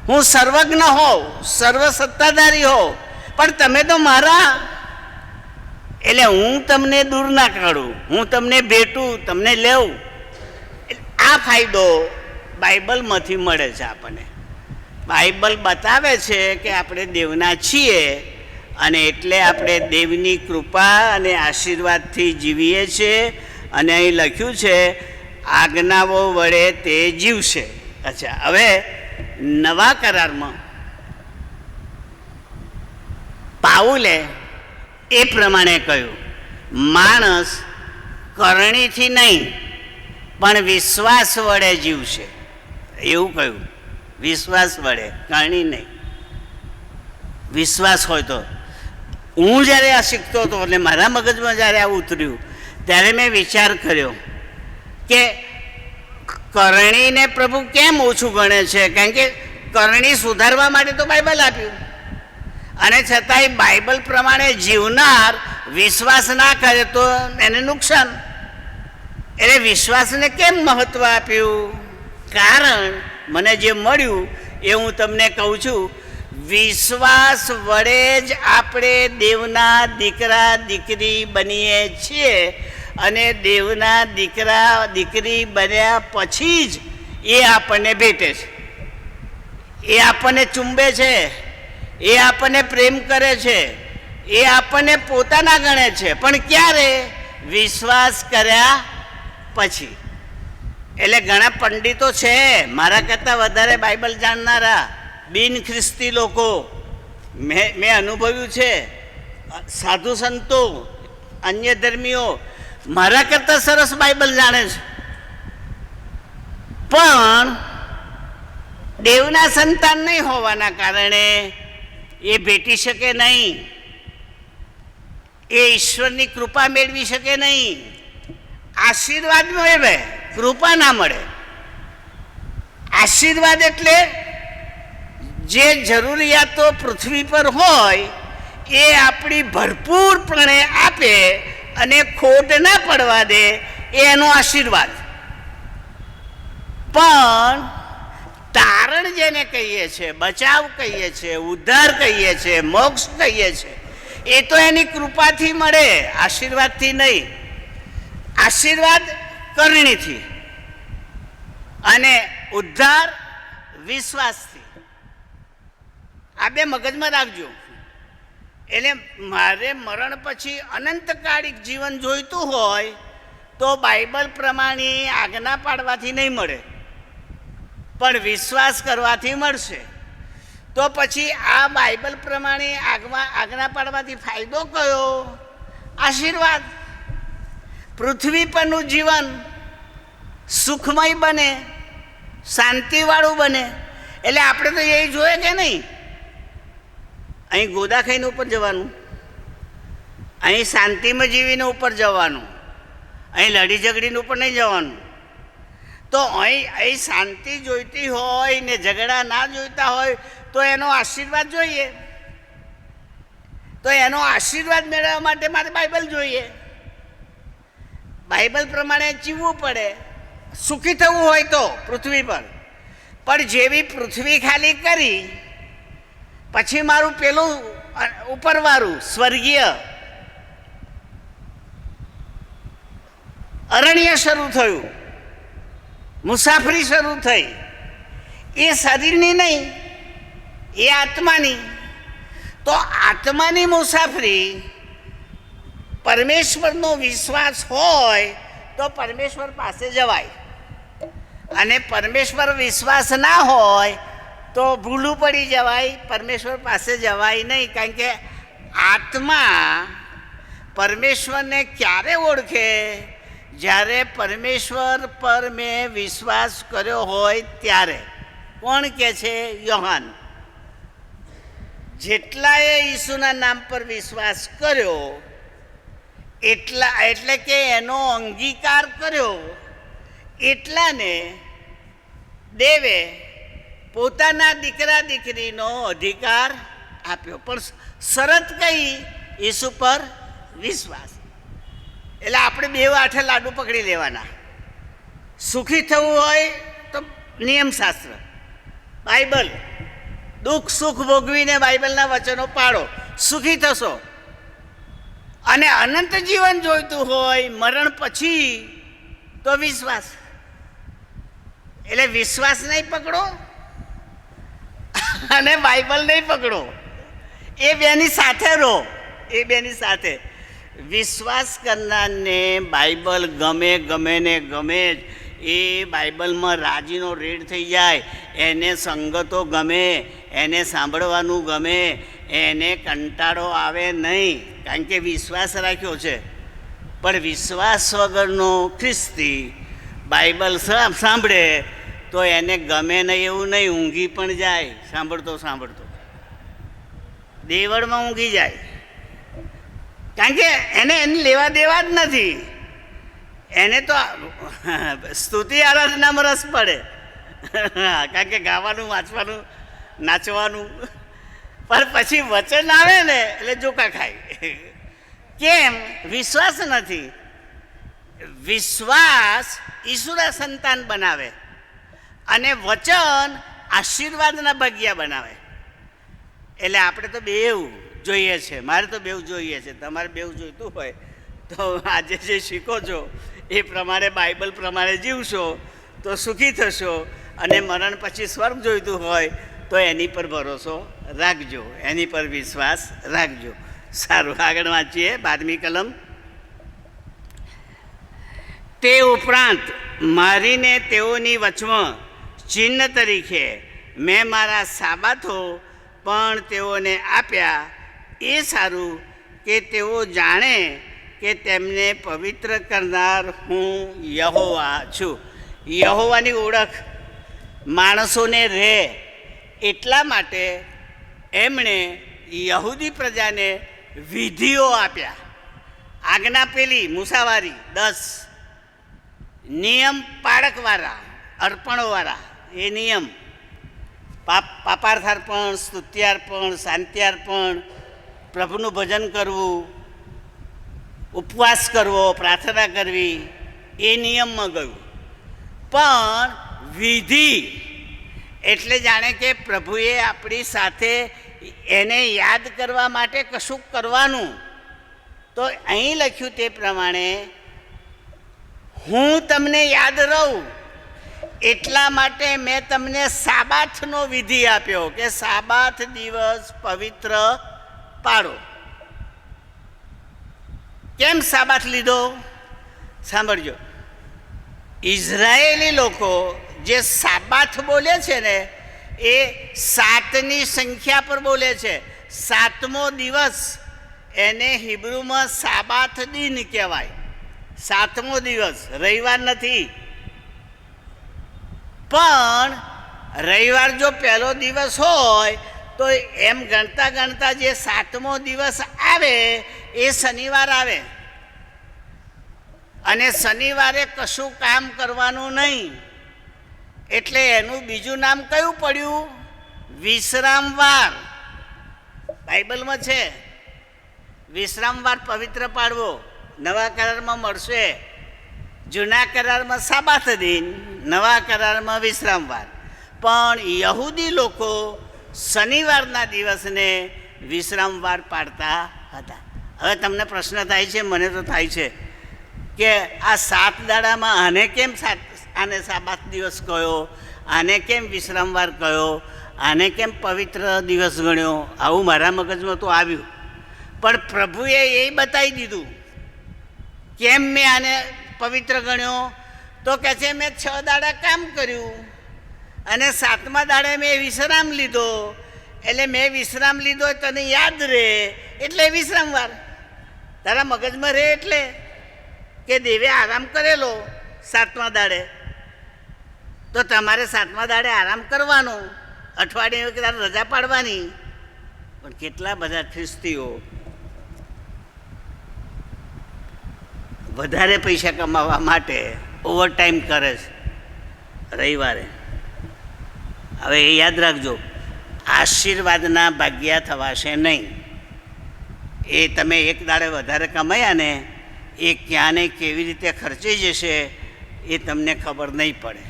હું સર્વજ્ઞ હોઉં, સર્વ સત્તાધારી હોઉં, પણ તમે તો મારા. એટલે હું તમને દૂર ના કાઢું, હું તમને ભેટું, તમને લેવું. આ ફાયદો બાઇબલમાંથી મળે છે આપણને. બાઇબલ બતાવે છે કે આપણે દેવના છીએ અને એટલે આપણે દેવની કૃપા અને આશીર્વાદથી જીવીએ છીએ. અને અહીં લખ્યું છે આજ્ઞાઓ વડે તે જીવશે. અચ્છા, હવે નવા કરારમાં પાઉલે એ પ્રમાણે કહ્યું, માણસ કરણીથી નહીં પણ વિશ્વાસ વડે જીવશે. એવું કહ્યું, વિશ્વાસ વડે, કરણી નહીં. વિશ્વાસ હોય તો. હું જ્યારે આ શીખતો હતો એટલે મારા મગજમાં જ્યારે આ ઉતર્યું ત્યારે મેં વિચાર કર્યો કે કરણીને પ્રભુ કેમ ઓછું ગણે છે? કારણ કે કરણી સુધારવા માટે તો બાઇબલ આપ્યું, અને છતાંય બાઇબલ પ્રમાણે જીવનાર વિશ્વાસ ના કરે તો એને નુકસાન. એટલે વિશ્વાસને કેમ મહત્વ આપ્યું? કારણ મને જે મળ્યું એ હું તમને કહું છું. વિશ્વાસ વડે જ આપણે દેવના દીકરા દીકરી બનીએ છીએ, અને દેવના દીકરા દીકરી બન્યા પછી જ એ આપણને ભેટે છે, એ આપણને ચૂંબે છે, એ આપણને પ્રેમ કરે છે, એ આપણને પોતાના ગણે છે. પણ ક્યારે? વિશ્વાસ કર્યા પછી. એટલે ઘણા પંડિતો છે મારા કરતાં વધારે બાઇબલ જાણનારા, બિન ખ્રિસ્તી લોકો, મેં અનુભવ્યું છે, સાધુ સંતો, અન્ય ધર્મીઓ મારા કરતાં સરસ બાઇબલ જાણે છે, પણ દેવના સંતાન નહીં હોવાના કારણે એ ભેટી શકે નહીં, એ ઈશ્વરની કૃપા મેળવી શકે નહીં. આશીર્વાદ મેળવે, કૃપા ના મળે. આશીર્વાદ એટલે જે જરૂરિયાતો પૃથ્વી પર હોય એ આપણી ભરપૂરપણે આપે અને ખોટ ના પડવા દે, એ એનો આશીર્વાદ. પણ તારણ જેને કહીએ છીએ, બચાવ કહીએ છીએ, ઉદ્ધાર કહીએ છીએ, મોક્ષ કહીએ છીએ, એ તો એની કૃપાથી મળે, આશીર્વાદથી નહીં. આશીર્વાદ કરણીથી અને ઉદ્ધાર વિશ્વાસથી. આ બે મગજમાં રાખજો. એટલે મારે મરણ પછી અનંતકાળિક જીવન જોઈતું હોય તો બાઇબલ પ્રમાણે આજ્ઞા પાડવાથી નહીં મળે, પણ વિશ્વાસ કરવાથી મળશે. તો પછી આ બાઇબલ પ્રમાણે આજ્ઞા પાડવાથી ફાયદો કયો? આશીર્વાદ. પૃથ્વી પરનું જીવન સુખમય બને, શાંતિવાળું બને. એટલે આપણે તો એ જોઈએ કે નહીં, અહીં ગોદા ખાઈને ઉપર જવાનું, અહીં શાંતિમાં જીવીને ઉપર જવાનું, અહીં લડી ઝઘડીને ઉપર નહીં જવાનું. તો અહીં શાંતિ જોઈતી હોય ને ઝઘડા ના જોઈતા હોય તો એનો આશીર્વાદ જોઈએ. તો એનો આશીર્વાદ મેળવવા માટે મારે બાઇબલ જોઈએ. બાઇબલ પ્રમાણે જીવવું પડે, સુખી થવું હોય તો પૃથ્વી પર. પણ જેવી પૃથ્વી ખાલી કરી પછી મારું પેલું ઉપરવાળું સ્વર્ગીય અરણ્ય શરૂ થયું, મુસાફરી શરૂ થઈ. એ શરીરની નહીં, એ આત્માની. તો આત્માની મુસાફરી, પરમેશ્વરનો વિશ્વાસ હોય તો પરમેશ્વર પાસે જવાય, અને પરમેશ્વર વિશ્વાસ ના હોય તો ભૂલું પડી જવાય, પરમેશ્વર પાસે જવાય નહીં. કારણ કે આત્મા પરમેશ્વરને ક્યારે ઓળખે? જ્યારે પરમેશ્વર પર મેં વિશ્વાસ કર્યો હોય ત્યારે. કોણ કહે છે? યોહાન. જેટલાએ ઈસુના નામ પર વિશ્વાસ કર્યો એટલે કે એનો અંગીકાર કર્યો, એટલાને દેવે પોતાના દીકરા દીકરીનો અધિકાર આપ્યો. પણ શરત કઈ? ઈસુ પર વિશ્વાસ. એટલે આપણે બે હાથે લાડુ પકડી લેવાના. સુખી થવું હોય તો નિયમશાસ્ત્ર, બાઇબલ. દુઃખ સુખ ભોગવીને બાઇબલના વચનો પાડો, સુખી થશો. અને અનંત જીવન જોઈતું હોય મરણ પછી તો વિશ્વાસ. એટલે વિશ્વાસ નહીં પકડો અને બાઇબલ નહીં પકડો, એ બેની સાથે રહો. એ બેની સાથે વિશ્વાસ કરનારને બાઇબલ ગમે ને ગમે જ. એ બાઇબલમાં રાજીનો રેડ થઈ જાય, એને સંગતો ગમે, એને સાંભળવાનું ગમે, એને કંટાળો આવે નહીં, કારણ કે વિશ્વાસ રાખ્યો છે. પણ વિશ્વાસ વગરનો ખ્રિસ્તી બાઇબલ સાંભળે તો એને ગમે નહીં એવું નહીં, ઊંઘી પણ જાય. સાંભળતો દેવળમાં ઊંઘી જાય, કારણ કે એને લેવા દેવા જ નથી. એને તો સ્તુતિ આરાધનામાં રસ પડે, કારણ કે ગાવાનું, વાંચવાનું, નાચવાનું. પણ પછી વચન આવે ને એટલે જોકા ખાય. કેમ? વિશ્વાસ નથી. વિશ્વાસ ઈશ્વરના સંતાન બનાવે અને વચન આશીર્વાદના ભાગ્યા બનાવે. એટલે આપણે તો બેવ જોઈએ છે. મારે તો બેવ જોઈએ છે. તમારે બેવ જોઈતું હોય તો આજે જે શીખો છો એ પ્રમાણે બાઇબલ પ્રમાણે જીવશો તો સુખી થશો. અને મરણ પછી સ્વર્ગ જોઈતું હોય તો એની પર ભરોસો રાખજો, એની પર વિશ્વાસ રાખજો. સારું, આગળ વાંચીએ 12મી કલમ. તે ઉપરાંત મારીને તેઓની વચમાં ચિહ્ન તરીકે મેં મારા સાબાથો પણ તેઓને આપ્યા, એ સારું કે તેઓ જાણે કે તેમને પવિત્ર કરનાર હું યહોવા છું. યહોવાની ઓળખ માણસોને રહે એટલા માટે એમણે યહૂદી પ્રજાને વિધિઓ આપ્યા. આજ્ઞા પેલી મુસાવારી 10, નિયમ પાળકવાળા, અર્પણોવાળા, એ નિયમ પાપાર્થાર્પણ, સ્તુત્યાર્પણ, શાંત્યાર્પણ, પ્રભુનું ભજન કરવું, ઉપવાસ કરવો, પ્રાર્થના કરવી, એ નિયમમાં ગયું. પણ વિધિ એટલે જાણે કે પ્રભુએ આપણી સાથે એને યાદ કરવા માટે કશું કરવાનું. તો અહીં લખ્યું તે પ્રમાણે હું તમને યાદ રહું એટલા માટે મેં તમને સાબાથનો વિધિ આપ્યો કે સાબાથ દિવસ પવિત્ર પાડો. કેમ સાબાથ લીધો? સાંભળજો, ઇઝરાયેલી લોકો જે સાબાથ બોલે છે ને એ 7ની સંખ્યા પર બોલે છે. 7મો દિવસ એને હિબ્રુમાં સાબાથ દિન કહેવાય. 7મો દિવસ રવિવાર નથી. પણ રવિવાર જો પહેલો દિવસ હોય તો એમ ગણતા ગણતા જે 7મો દિવસ આવે એ શનિવાર આવે. અને શનિવારે કશું કામ કરવાનું નહીં. એટલે એનું બીજું નામ કયું પડ્યું? વિશ્રામવાર. બાઇબલમાં છે વિશ્રામવાર પવિત્ર પાડવો. નવા કરારમાં મળશે. જૂના કરારમાં સાબાથ દિન, નવા કરારમાં વિશ્રામવાર. પણ યહૂદી લોકો શનિવારના દિવસને વિશ્રામવાર પાડતા હતા. હવે તમને પ્રશ્ન થાય છે, મને તો થાય છે કે આ 7 દાડામાં આને કેમ આને સાબાથ દિવસ કહ્યો, આને કેમ વિશ્રામવાર કહ્યો, આને કેમ પવિત્ર દિવસ ગણ્યો? આવું મારા મગજમાં તો આવ્યું. પણ પ્રભુએ એ બતાવી દીધું કેમ મેં આને પવિત્ર ગણ્યો. તો કહે છે મેં 6 દાડા કામ કર્યું અને 7મા દાડે મેં વિશ્રામ લીધો. એટલે મેં વિશ્રામ લીધો તને યાદ રહે એટલે વિશ્રામવાર તારા મગજમાં રહે. એટલે કે દેવે આરામ કરેલો 7મા દાડે, તો તમારે 7મા દાડે આરામ કરવાનો, અઠવાડિયે તારે રજા પાડવાની. પણ કેટલા બધા ખ્રિસ્તીઓ વધારે પૈસા કમાવા માટે ઓવરટાઈમ કરે છે રવિવારે. હવે એ યાદ રાખજો, આશીર્વાદના ભાગ્યા થવાશે નહીં. એ તમે એક દાડે વધારે કમાયા ને એ ક્યાં ને કેવી રીતે ખર્ચાઈ જશે એ તમને ખબર નહીં પડે.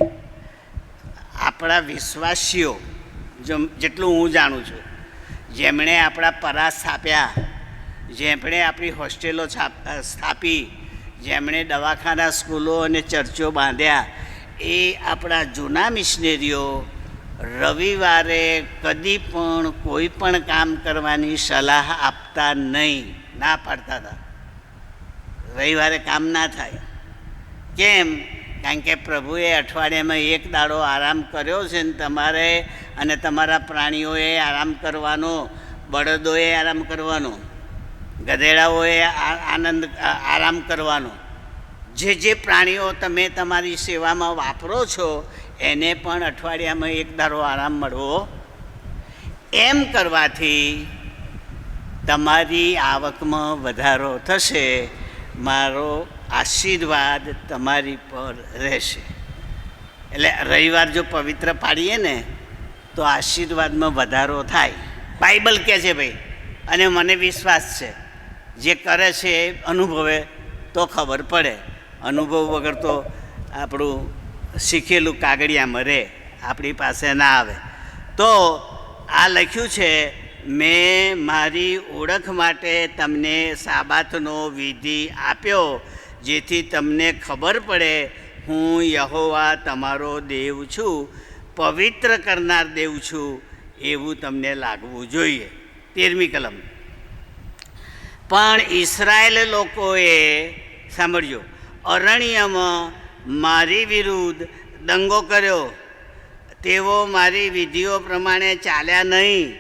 આપણા વિશ્વાસીઓ જેટલું હું જાણું છું, જેમણે આપણા પરાસ સ્થાપ્યા, જેમણે આપણી હોસ્ટેલો સ્થાપી, જેમણે દવાખાના, સ્કૂલો અને ચર્ચો બાંધ્યા, એ આપણા જૂના મિશનરીઓ રવિવારે કદી પણ કોઈ પણ કામ કરવાની સલાહ આપતા નહીં, ના પાડતા હતા. રવિવારે કામ ના થાય. કેમ? કારણ કે પ્રભુએ અઠવાડિયામાં 1 દાડો આરામ કર્યો છે ને તમારે અને તમારા પ્રાણીઓએ આરામ કરવાનો, બળદોએ આરામ કરવાનો, ગધેડાઓએ આરામ કરવાનો. જે પ્રાણીઓ તમે તમારી સેવામાં વાપરો છો એને પણ અઠવાડિયામાં 1 દાડો આરામ મળવો. એમ કરવાથી તમારી આવકમાં વધારો થશે, મારો આશીર્વાદ તમારી પર રહેશે. એટલે રવિવાર જો પવિત્ર પાડીએ ને તો આશીર્વાદમાં વધારો થાય. બાઇબલ કહે છે ભાઈ, અને મને વિશ્વાસ છે જે કરે છે એ અનુભવે તો ખબર પડે. અનુભવ વગર તો આપણું શીખેલું કાગળિયામાં રહે, આપણી પાસે ના આવે. તો આ લખ્યું છે, મેં મારી ઓળખ માટે તમને સાબાથનો વિધિ આપ્યો જેથી તમને ખબર પડે હું યહોવા તમારો દેવ છું, પવિત્ર કરનાર દેવ છું એવું તમને લાગવું જોઈએ. 13મી કલમ. પણ ઇસ્રાયેલ લોકોએ, સાંભળજો, અરણ્યમાં મારી વિરુદ્ધ દંગો કર્યો. તેઓ મારી વિધિઓ પ્રમાણે ચાલ્યા નહીં.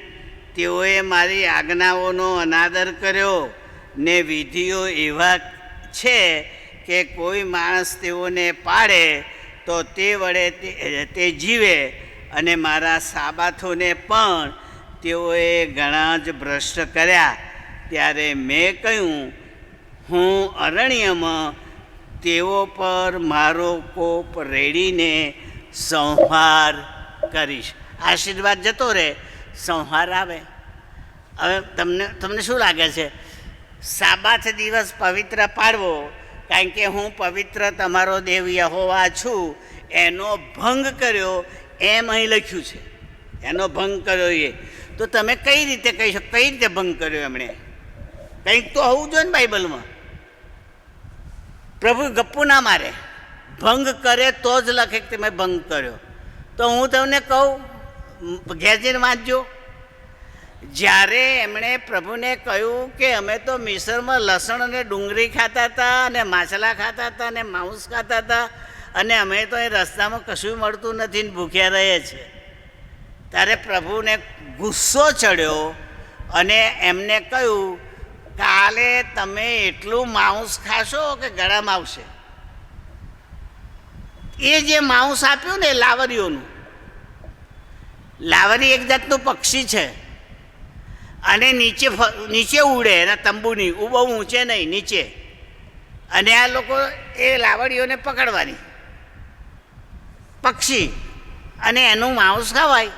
તેઓએ મારી આજ્ઞાઓનો અનાદર કર્યો ને વિધિઓ છે કે કોઈ માણસ તેઓને પાડે તો તે વડે તે જીવે, અને મારા સાબાથોને પણ તેઓએ ઘણા જ ભ્રષ્ટ કર્યા. ત્યારે મેં કહ્યું, હું અરણ્યમાં તેઓ પર મારો કોપ રેડીને સંહાર કરીશ. આશીર્વાદ જતો રહે, સંહાર આવે. હવે તમને શું લાગે છે? સાબાથ દિવસ પવિત્ર પાડવો, કારણ કે હું પવિત્ર તમારો દેવ યહોવા છું, એનો ભંગ કર્યો એમ અહીં લખ્યું છે. એનો ભંગ કર્યો એ તો તમે કઈ રીતે કહી શકો? કઈ રીતે ભંગ કર્યો એમણે? કંઈક તો હોવું જોઈએ ને બાઇબલમાં. પ્રભુ ગપ્પુ ના મારે, ભંગ કરે તો જ લખે કે તમે ભંગ કર્યો. તો હું તમને કહું, ઘેર જઈને વાંચજો. જ્યારે એમણે પ્રભુને કહ્યું કે અમે તો મિસરમાં લસણ અને ડુંગળી ખાતા હતા, અને માછલા ખાતા હતા, અને માંસ ખાતા હતા, અને અમે તો એ રસ્તામાં કશું મળતું નથી ને ભૂખ્યા રહીએ છીએ, ત્યારે પ્રભુને ગુસ્સો ચડ્યો અને એમને કહ્યું, કાલે તમે એટલું માંસ ખાશો કે ગળામાં આવશે. એ જે માંસ આપ્યું ને લાવરીઓનું, લાવરી એક જાતનું પક્ષી છે, અને નીચે ઉડે, એના તંબુની બહુ ઊંચે નહીં, નીચે. અને આ લોકો એ લાવડીઓને પકડવાની, પક્ષી, અને એનું માંસ ખાવાય,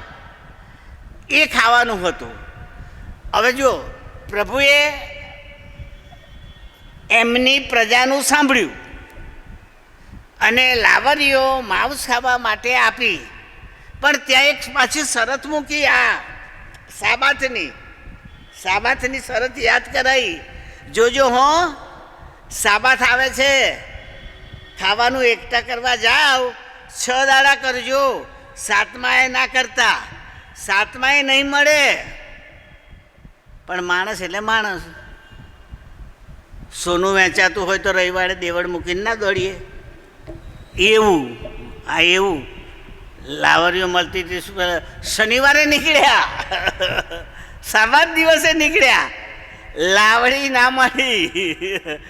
એ ખાવાનું હતું. હવે જો પ્રભુએ એમની પ્રજાનું સાંભળ્યું અને લાવરીઓ માંસ ખાવા માટે આપી, પણ ત્યાં એક પાછી શરત મૂકી. આ સાબાથની શરત યાદ કરાવી. જોજો હો, સાબાથ આવે છે, ખાવાનું એકઠા કરવા જાઓ 6 દાડા કરજો, 7માએ ના કરતા. 7માએ નહીં મળે, પણ માણસ એટલે માણસ. સોનું વેચાતું હોય તો રવિવારે દેવળ મૂકીને ના દોડીએ, એવું લાવરીઓ મળતી હતી. શનિવારે નીકળ્યા, સાબાત દિવસે નીકળ્યા, લાવડી ના મળી,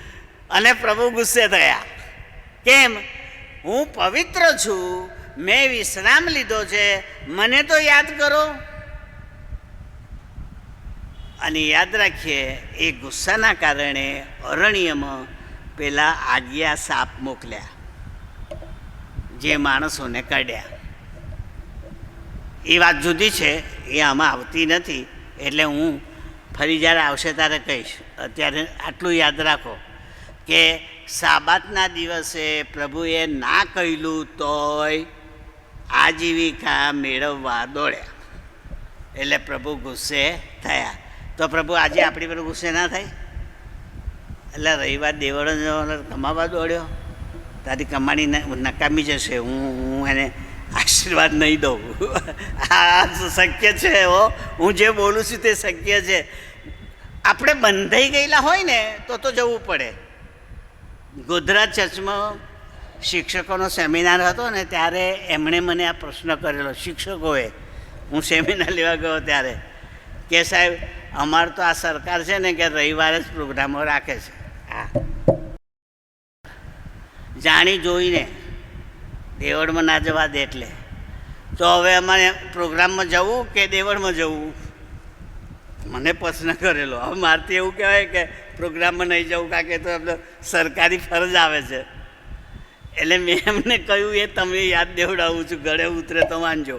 અને પ્રભુ ગુસ્સે થયા. કેમ? હું પવિત્ર છું, મેં વિશ્રામ લીધો છે, મને તો યાદ કરો. અને યાદ રાખીએ, એ ગુસ્સાના કારણે અરણ્યમાં પેલા આજ્ઞા સાપ મોકલ્યા, જે માણસોને કાઢ્યા. એ વાત જુદી છે, એ આમાં આવતી નથી, એટલે હું ફરી જ્યારે આવશે ત્યારે કહીશ. અત્યારે આટલું યાદ રાખો કે સાબાતના દિવસે પ્રભુએ ના કહેલું તોય આજીવિકા મેળવવા દોડ્યા, એટલે પ્રભુ ગુસ્સે થયા. તો પ્રભુ આજે આપણી પર ગુસ્સે ના થાય? એટલે રવિવાર દેવળ કમાવા દોડ્યો, તારી કમાણી નકામી જશે, હું એને આશીર્વાદ નહીં દઉં. આ શક્ય છે, હું જે બોલું છું તે શક્ય છે. આપણે બંધાઈ ગયેલા હોય ને તો જવું પડે. ગોધરા ચર્ચમાં શિક્ષકોનો સેમિનાર હતો ને, ત્યારે એમણે મને આ પ્રશ્ન કરેલો, શિક્ષકોએ. હું સેમિનાર લેવા ગયો ત્યારે કે સાહેબ, અમારે તો આ સરકાર છે ને કે રવિવારે જ પ્રોગ્રામો રાખે છે. હા, જાણી જોઈને દેવળમાં ના જવા દે. એટલે તો હવે અમારે પ્રોગ્રામમાં જવું કે દેવળમાં જવું? મને પ્રશ્ન કરેલો. હવે મારથી એવું કહેવાય કે પ્રોગ્રામમાં નહીં જવું, કારણ કે તો સરકારી ફરજ આવે છે. એટલે મેં એમને કહ્યું, એ તમે યાદ દેવડાવું છું, ગળે ઉતરે તો માનજો.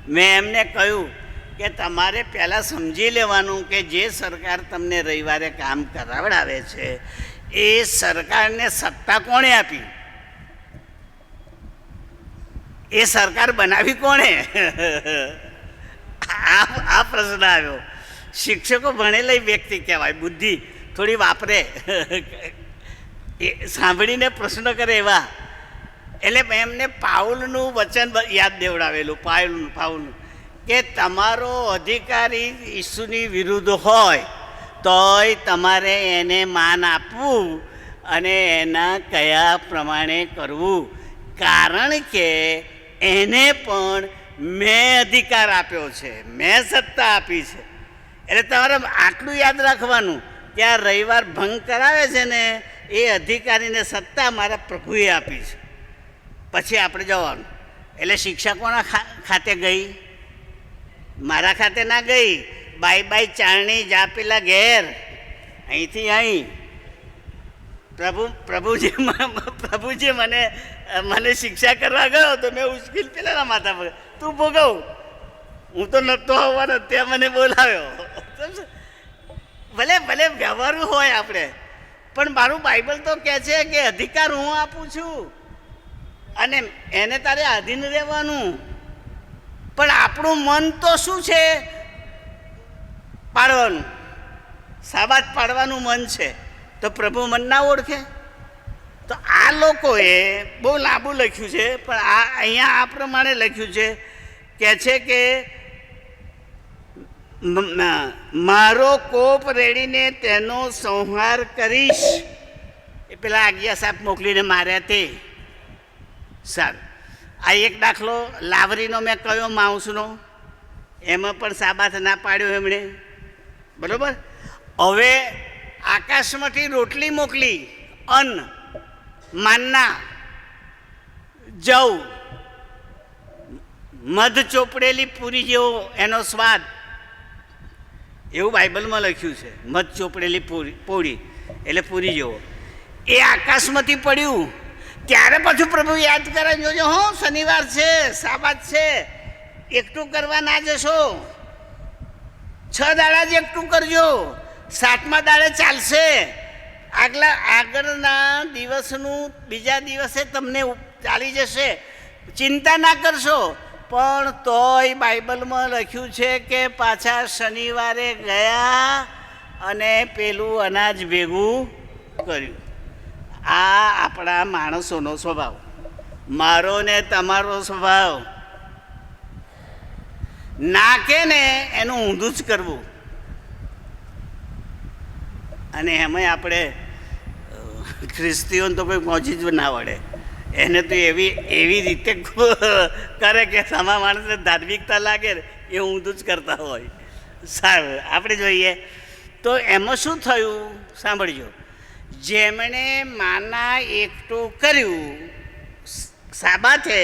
મેં એમને કહ્યું કે તમારે પહેલાં સમજી લેવાનું કે જે સરકાર તમને રવિવારે કામ કરાવડાવે છે, એ સરકારને સત્તા કોણે આપી? એ સરકાર બનાવી કોણે? આ પ્રશ્ન આવ્યો. શિક્ષકો ભણેલી વ્યક્તિ કહેવાય, બુદ્ધિ થોડી વાપરે, એ સાંભળીને પ્રશ્ન કરે એવા. એટલે મેં એમને પાઉલનું વચન યાદ દેવડાવેલું, પાઉલનું કે તમારો અધિકારી ઈસુની વિરુદ્ધ હોય તોય તમારે એને માન આપવું અને એના કયા પ્રમાણે કરવું, કારણ કે એને પણ મેં અધિકાર આપ્યો છે, મેં સત્તા આપી છે. એટલે તમારે આટલું યાદ રાખવાનું કે આ રવિવાર ભંગ કરાવે છે ને એ અધિકારીને સત્તા મારા પ્રભુએ આપી છે, પછી આપણે જવાનું. એટલે શિક્ષા કોના ખાતે ગઈ? મારા ખાતે ના ગઈ. બાય બાય ચારણી જા પેલા ઘેર, અહીંથી અહીં. પ્રભુજી મને શિક્ષા કરવા ગયો તો મેં ઉશ્કેલ પેલા માથા પર તું ભોગવ, હું તો નહોતો આવવાનો, ત્યાં મને બોલાવ્યો. ભલે ભલે વ્યવહારું હોય આપણે, પણ મારું બાઇબલ તો કહે છે કે અધિકાર હું આપું છું અને એને તારે આધીન રહેવાનું. પણ આપણું મન તો શું છે? પાડવાનું, સાબાત પાડવાનું મન છે. તો પ્રભુ મન ના ઓળખે? તો આ લોકોએ બહુ લાંબુ લખ્યું છે, પણ અહીંયા આ પ્રમાણે લખ્યું છે કે મારો કોપ રેડીને તેનો સંહાર કરીશ. એ પેલા આજ્ઞા સાહેબ મોકલીને માર્યા તે. સારું, આ એક દાખલો લાવરીનો મેં કયો માઉસનો, એમાં પણ સાબાત ના પાડ્યો એમણે, બરાબર. હવે આકાશમાંથી રોટલી મોકલી, અન્ન, માનના, જવ, મધ ચોપડેલી પૂરી જેવો એનો સ્વાદ, એવું બાઇબલમાં લખ્યું છે. મધ ચોપડેલી પૂરી એટલે પૂરી જેવો. એ આકાશમાંથી પડ્યું ત્યારે પાછું પ્રભુ યાદ કરાવી જોજો, હો શનિવાર છે, સાબાત છે, એકઠું કરવા ના જશો. 6 દાડા જ એકઠું કરજો, 7મા દાડે ચાલશે. આગળના દિવસનું બીજા દિવસે તમને ચાલી જશે, ચિંતા ના કરશો. પણ તોય બાઇબલમાં લખ્યું છે કે પાછા શનિવારે ગયા અને પેલું અનાજ ભેગું કર્યું. આ આપણા માણસોનો સ્વભાવ, મારો ને તમારો સ્વભાવ. નાકે ને એનું ઊંધું જ કરવું. અને એમાંય આપણે ખ્રિસ્તીઓને તો કોઈ પહોંચી જ ના વળે. એને તો એવી રીતે કરે કે સામા માણસને ધાર્મિકતા લાગે ને એ ઊંધું જ કરતા હોય. સારું, આપણે જોઈએ તો એમાં શું થયું સાંભળજો. જેમણે માના એકઠું કર્યું સાબાતે,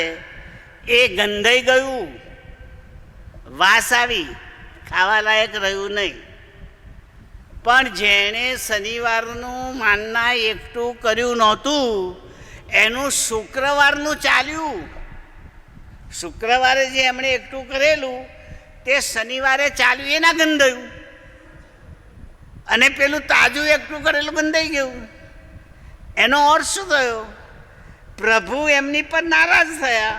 એ ગંધાઈ ગયું, વાસ આવી, ખાવા લાયક રહ્યું નહીં. પણ જેણે શનિવારનું માનના એકઠું કર્યું નહોતું, એનું શુક્રવારનું ચાલ્યું. શુક્રવારે જે એમણે એકઠું કરેલું તે શનિવારે ચાલ્યું, એ ના ગંધાયું. અને પેલું તાજું એકઠું કરેલું ગંધાઈ ગયું. એનો અર્થ શું થયો? પ્રભુ એમની પર નારાજ થયા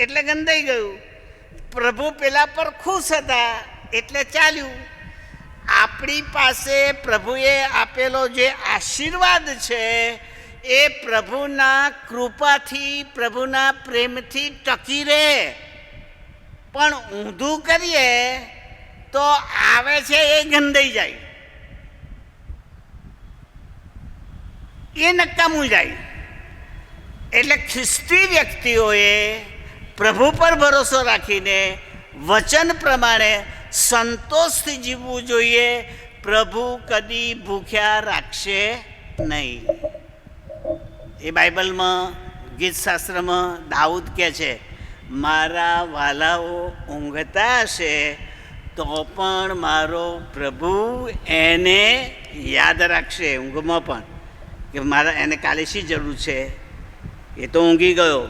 એટલે ગંધાઈ ગયું. પ્રભુ પેલા પર ખુશ હતા એટલે ચાલ્યું. આપણી પાસે પ્રભુએ આપેલો જે આશીર્વાદ છે એ પ્રભુના કૃપાથી, પ્રભુના પ્રેમથી ટકી રહે. પણ ઊંધું કરીએ તો આવે છે એ ગંધાઈ જાય, એ નકામું જાય. એટલે ખ્રિસ્તી વ્યક્તિઓએ પ્રભુ પર ભરોસો રાખીને વચન પ્રમાણે સંતોષથી જીવવું જોઈએ. પ્રભુ કદી ભૂખ્યા રાખશે નહીં. એ બાઇબલમાં ગીતશાસ્ત્રમાં દાઉદ કહે છે, મારા વાલાઓ ઊંઘતા હશે તો પણ મારો પ્રભુ એને યાદ રાખશે ઊંઘમાં પણ, કે મારા એને કાલે શી જરૂર છે. એ તો ઊંઘી ગયો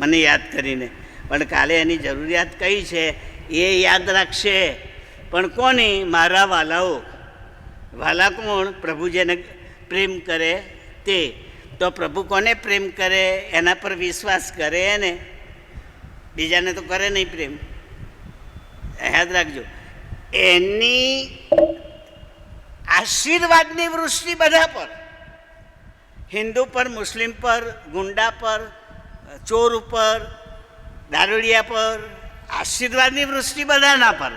મને યાદ કરીને, પણ કાલે એની જરૂરિયાત કઈ છે એ યાદ રાખશે. પણ કોની? મારા વાલાઓ. વાલા કોણ? પ્રભુ જેને પ્રેમ કરે તે. તો પ્રભુ કોને પ્રેમ કરે? એના પર વિશ્વાસ કરે ને, બીજાને તો કરે નહીં પ્રેમ. યાદ રાખજો. એની આશીર્વાદની વૃષ્ટિ બધા પર, હિન્દુ પર, મુસ્લિમ પર, ગુંડા પર, ચોર ઉપર, દારૂડિયા પર, આશીર્વાદની વૃષ્ટિ બધાના પર.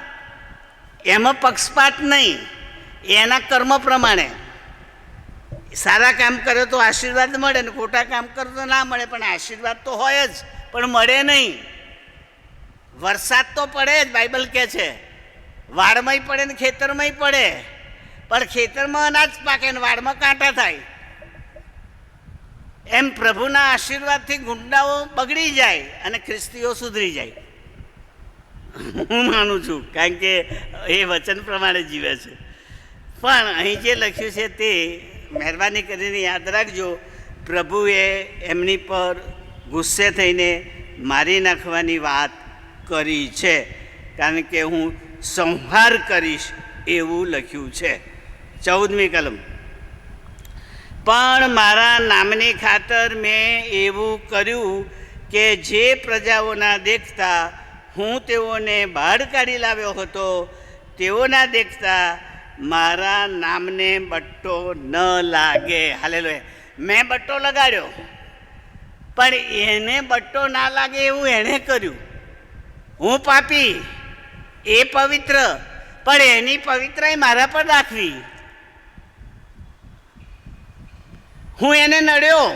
એમાં પક્ષપાત નહીં, એના કર્મ પ્રમાણે. સારા કામ કરે તો આશીર્વાદ મળે ને ખોટા કામ કરે તો ના મળે. પણ આશીર્વાદ તો હોય જ, પણ મળે નહીં. વરસાદ તો પડે જ, બાઇબલ કહે છે. વાડમાંય પડે ને ખેતરમાંય પડે, પણ ખેતરમાં અનાજ પાકે ને વાડમાં કાંટા થાય. એમ પ્રભુના આશીર્વાદથી ગુંડાઓ બગડી જાય અને ખ્રિસ્તીઓ સુધરી જાય. હું માનું છું, કારણ કે એ વચન પ્રમાણે જીવે છે. પણ અહીં જે લખ્યું છે તે મહેરબાની કરીને યાદ રાખજો. પ્રભુએ એમની પર ગુસ્સે થઈને મારી નાખવાની વાત કરી છે, કારણ કે હું સંહાર કરીશ એવું લખ્યું છે. 14મી કલમ. પણ મારા નામની ખાતર મેં એવું કર્યું કે જે પ્રજાઓના દેખતા હું તેઓને બહાર કાઢી લાવ્યો હતો, તેઓના દેખતા મારા નામને બટ્ટો ન લાગે. હાલેલુયા. મેં બટ્ટો લગાડ્યો, પણ એને બટ્ટો ના લાગે એવું એણે કર્યું. હું પાપી, એ પવિત્ર, પણ એની પવિત્રાઈ મારા પર રાખવી. હું એને નડ્યો,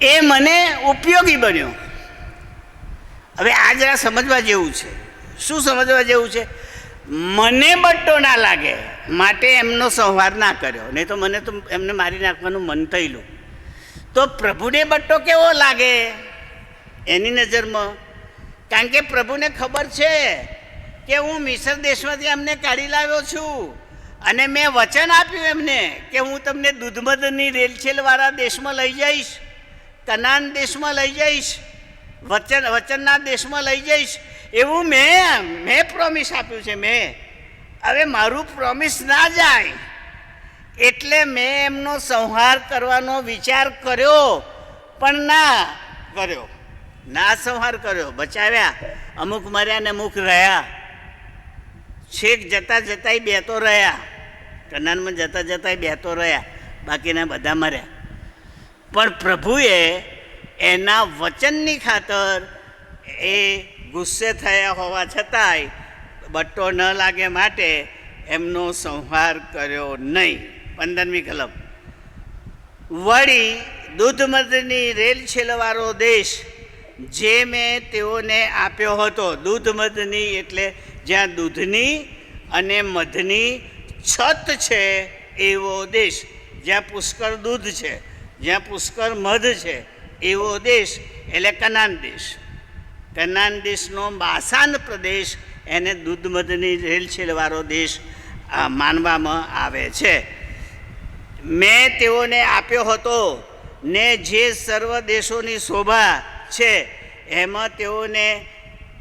એ મને ઉપયોગી બન્યો. હવે આ જરા સમજવા જેવું છે. શું સમજવા જેવું છે? મને બટ્ટો ના લાગે માટે એમનો સંહાર ના કર્યો, નહીં તો મને તો એમને મારી નાખવાનું મન થયેલું. તો પ્રભુને બટ્ટો કેવો લાગે એની નજરમાં? કારણ કે પ્રભુને ખબર છે કે હું મિસર દેશમાંથી અમને કાઢી લાવ્યો છું, અને મેં વચન આપ્યું એમને કે હું તમને દૂધમધની રેલછેલવાળા દેશમાં લઈ જઈશ, કનાન દેશમાં લઈ જઈશ, વચનના દેશમાં લઈ જઈશ. એવું મેં પ્રોમિસ આપ્યું છે. હવે મારું પ્રોમિસ ના જાય એટલે મેં એમનો સંહાર કરવાનો વિચાર કર્યો, પણ ના સંહાર કર્યો. બચાવ્યા, અમુક મર્યા ને અમુક રહ્યા. છેક જતાં જતાંય બે તો રહ્યા, કનાનમાં જતાં જતાંય બે તો રહ્યા, બાકીના બધા મર્યા. પણ પ્રભુએ એના વચનની ખાતર એ ગુસ્સે થયા હોવા છતાંય બટ્ટો ન લાગે માટે એમનો સંહાર કર્યો નહીં. 15મી કલમ. વળી દૂધમધની રેલછેલવાળો દેશ જે મેં તેઓને આપ્યો હતો. દૂધમધની એટલે જ્યાં દૂધની અને મધની છત છે એવો દેશ, જ્યાં પુષ્કળ દૂધ છે, જ્યાં પુષ્કળ મધ છે એવો દેશ એટલે કનાન દેશ. કનાન દેશનો બાસાન પ્રદેશ એને દૂધમધની રેલછેલવાળો દેશ માનવામાં આવે છે. મેં તેઓને આપ્યો હતો ને જે સર્વ દેશોની શોભા છે એમાં તેઓને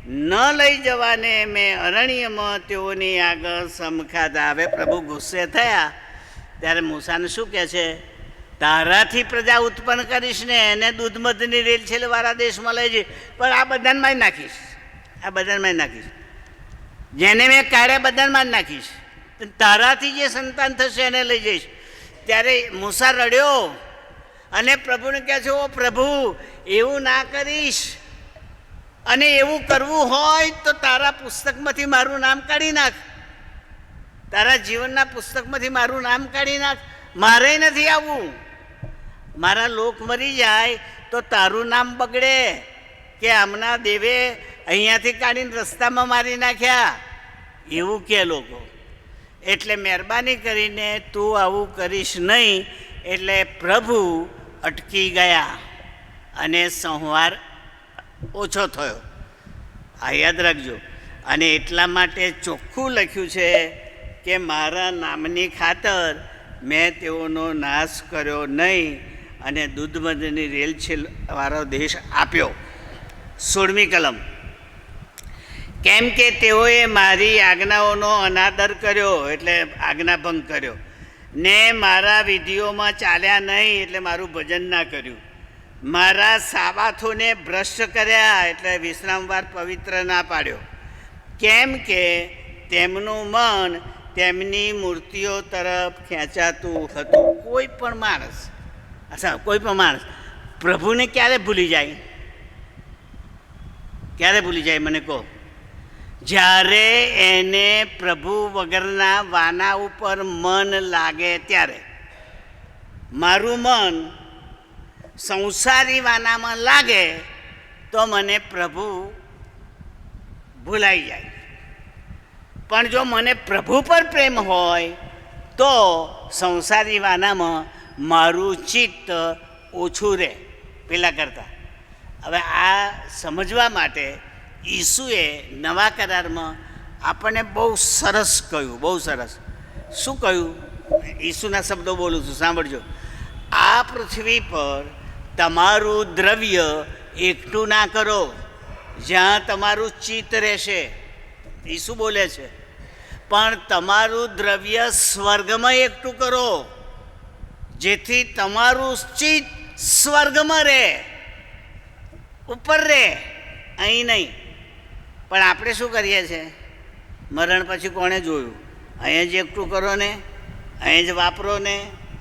ન લઈ જવાને મેં અરણ્યમાં તેઓની આગળ સમખાતા. હવે પ્રભુ ગુસ્સે થયા ત્યારે મૂસાને શું કહે છે? તારાથી પ્રજા ઉત્પન્ન કરીશ ને એને દૂધમધની રેલછેલવાળા દેશમાં લઈ જઈશ, પણ આ બધાને મારી નાખીશ, આ બધાને મારી નાખીશ, જેને મેં કાઢ્યા બધાને મારી નાખીશ, તારાથી જે સંતાન થશે એને લઈ જઈશ. ત્યારે મૂસા રડ્યો અને પ્રભુને કહે છે, ઓ પ્રભુ, એવું ના કરીશ, અને એવું કરવું હોય તો તારા પુસ્તકમાંથી મારું નામ કાઢી નાખ, તારા જીવનના પુસ્તકમાંથી મારું નામ કાઢી નાખ. મારે નથી આવવું. મારા લોક મરી જાય તો તારું નામ બગડે કે આમના દેવે અહીંયાથી કાઢીને રસ્તામાં મારી નાખ્યા, એવું કે લોકો. એટલે મહેરબાની કરીને તું આવું કરીશ નહીં. એટલે પ્રભુ અટકી ગયા અને સંહાર ઓછો થયો. આ યાદ રાખજો. અને એટલા માટે ચોખ્ખું લખ્યું છે કે મારા નામની ખાતર મેં તેઓનો નાશ કર્યો નહીં અને દૂધમધની રેલછેલવાળો દેશ આપ્યો. 16મી કલમ. કેમ કે તેઓએ મારી આજ્ઞાઓનો અનાદર કર્યો, એટલે આજ્ઞાભંગ કર્યો, ને મારા વિધિઓમાં ચાલ્યા નહીં, એટલે મારું ભજન ના કર્યું, મારા સાબાથોને ભ્રષ્ટ કર્યા, એટલે વિશ્રામવાર પવિત્ર ના પાડ્યો. કેમ કે તેમનું મન તેમની મૂર્તિઓ તરફ ખેંચાતું હતું. કોઈ પણ માણસ પ્રભુને ક્યારે ભૂલી જાય? ક્યારે ભૂલી જાય મને કહો? જ્યારે એને પ્રભુ વગરના વાના ઉપર મન લાગે ત્યારે. મારું મન સંસારી વાનામાં લાગે તો મને પ્રભુ ભૂલાઈ જાય. પણ જો મને પ્રભુ પર પ્રેમ હોય તો સંસારી વાનામાં મારું ચિત્ત ઓછું રહે પેલા કરતાં. હવે આ સમજવા માટે ઈસુએ નવા કરારમાં આપણને બહુ સરસ કહ્યું, બહુ સરસ. શું કહ્યું? ઈસુના શબ્દો બોલું છું, સાંભળજો. આ પૃથ્વી પર તમારું દ્રવ્ય એકઠું ના કરો જ્યાં તમારું ચિત્ત રહેશે. ઈસુ બોલે છે, પણ તમારું દ્રવ્ય સ્વર્ગમાં એકઠું કરો જેથી તમારું ચિત્ત સ્વર્ગમાં રહે, ઉપર રહે, અહીં નહીં. પણ આપણે શું કરીએ છીએ? મરણ પછી કોણે જોયું? અહીં જ એકઠું કરો ને, અહીં જ વાપરો ને,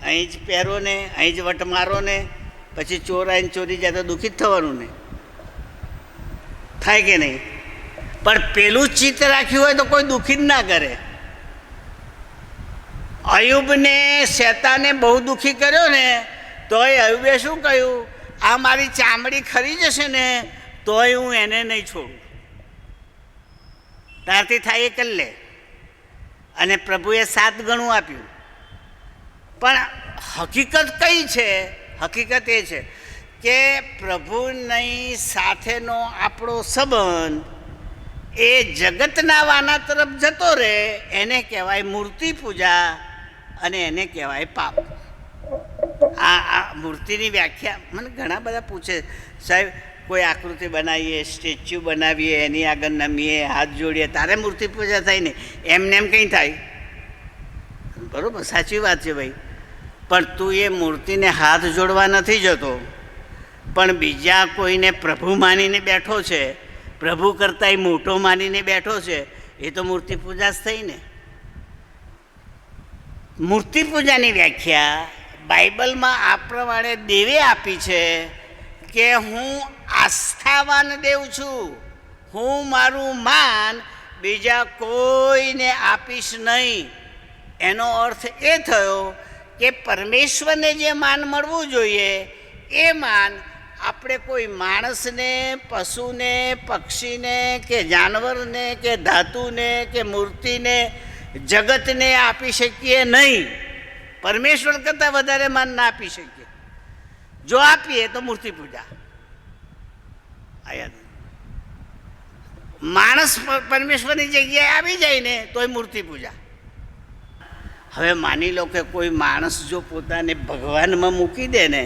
અહીં જ પહેરો ને, અહીં જ વટ મારો ને, પછી ચોર આવીને ચોરી જાય તો દુઃખી જ થવાનું ને, થાય કે નહીં? પણ પેલું ચિત્ત રાખ્યું હોય તો કોઈ દુઃખી જ ના કરે. અયુબને શેતાને બહુ દુઃખી કર્યો ને, તોય અયુબે શું કહ્યું? આ મારી ચામડી ખરી જશે ને તોય હું એને નહીં છોડું. ત્યારથી થાય એ કરી લે. અને પ્રભુએ 7 ગણું આપ્યું. પણ હકીકત કઈ છે? હકીકત એ છે કે પ્રભુની સાથેનો આપણો સંબંધ એ જગતના વાના તરફ જતો રહે, એને કહેવાય મૂર્તિ પૂજા અને એને કહેવાય પાપ. આ મૂર્તિની વ્યાખ્યા મને ઘણા બધા પૂછે, સાહેબ કોઈ આકૃતિ બનાવીએ, સ્ટેચ્યુ બનાવીએ, એની આગળ નમીએ, હાથ જોડીએ, તારે મૂર્તિ પૂજા થાય ને? એમને એમ કંઈ થાય? બરાબર, સાચી વાત છે ભાઈ. પણ તું એ મૂર્તિને હાથ જોડવા નથી જતો, પણ બીજા કોઈને પ્રભુ માનીને બેઠો છે, પ્રભુ કરતાં એ મોટો માનીને બેઠો છે, એ તો મૂર્તિ પૂજા જ થઈ ને. મૂર્તિ પૂજાની વ્યાખ્યા બાઇબલમાં આ પ્રમાણે દેવે આપી છે કે હું આસ્થાવાન દેવ છું, હું મારું માન બીજા કોઈને આપીશ નહીં. એનો અર્થ એ થયો કે પરમેશ્વરને જે માન મળવું જોઈએ એ માન આપણે કોઈ માણસને, પશુને, પક્ષીને કે જાનવરને કે ધાતુને કે મૂર્તિને, જગતને આપી શકીએ નહીં. પરમેશ્વર કરતાં વધારે માન ના આપી શકીએ. જો આપીએ તો મૂર્તિ પૂજા. માણસ પરમેશ્વરની જગ્યાએ આવી જાય ને તોય મૂર્તિ પૂજા. હવે માની લો કે કોઈ માણસ જો પોતાને ભગવાનમાં મૂકી દે ને,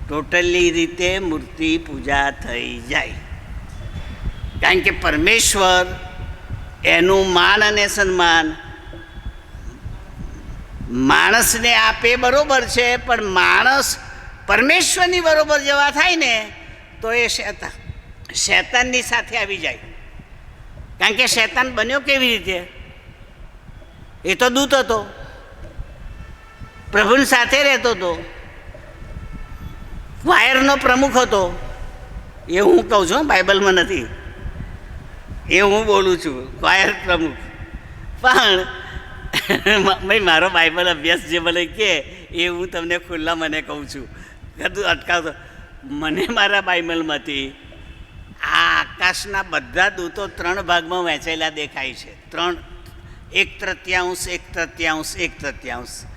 ટોટલી રીતે મૂર્તિ પૂજા થઈ જાય. કારણ કે પરમેશ્વર એનું માન અને સન્માન માણસને આપે બરોબર છે, પણ માણસ પરમેશ્વરની બરોબર જેવા થાય ને તો એ શેતાનની સાથે આવી જાય. કારણ કે શેતાન બન્યો કેવી રીતે? એ તો દૂત હતો, પ્રભુની સાથે રહેતો હતો, વાયરનો પ્રમુખ હતો. એ હું કહું છું, બાઇબલમાં નથી, એ હું બોલું છું, વાયર પ્રમુખ. પણ ભાઈ મારો બાઇબલ અભ્યાસ જે મને કહે એ હું તમને ખુલ્લા મને કહું છું, કદું અટકાવતો. મને મારા બાઇબલમાંથી આ આકાશના બધા દૂતો 3 ભાગમાં વહેંચાયેલા દેખાય છે. 1/3, 1/3, 1/3,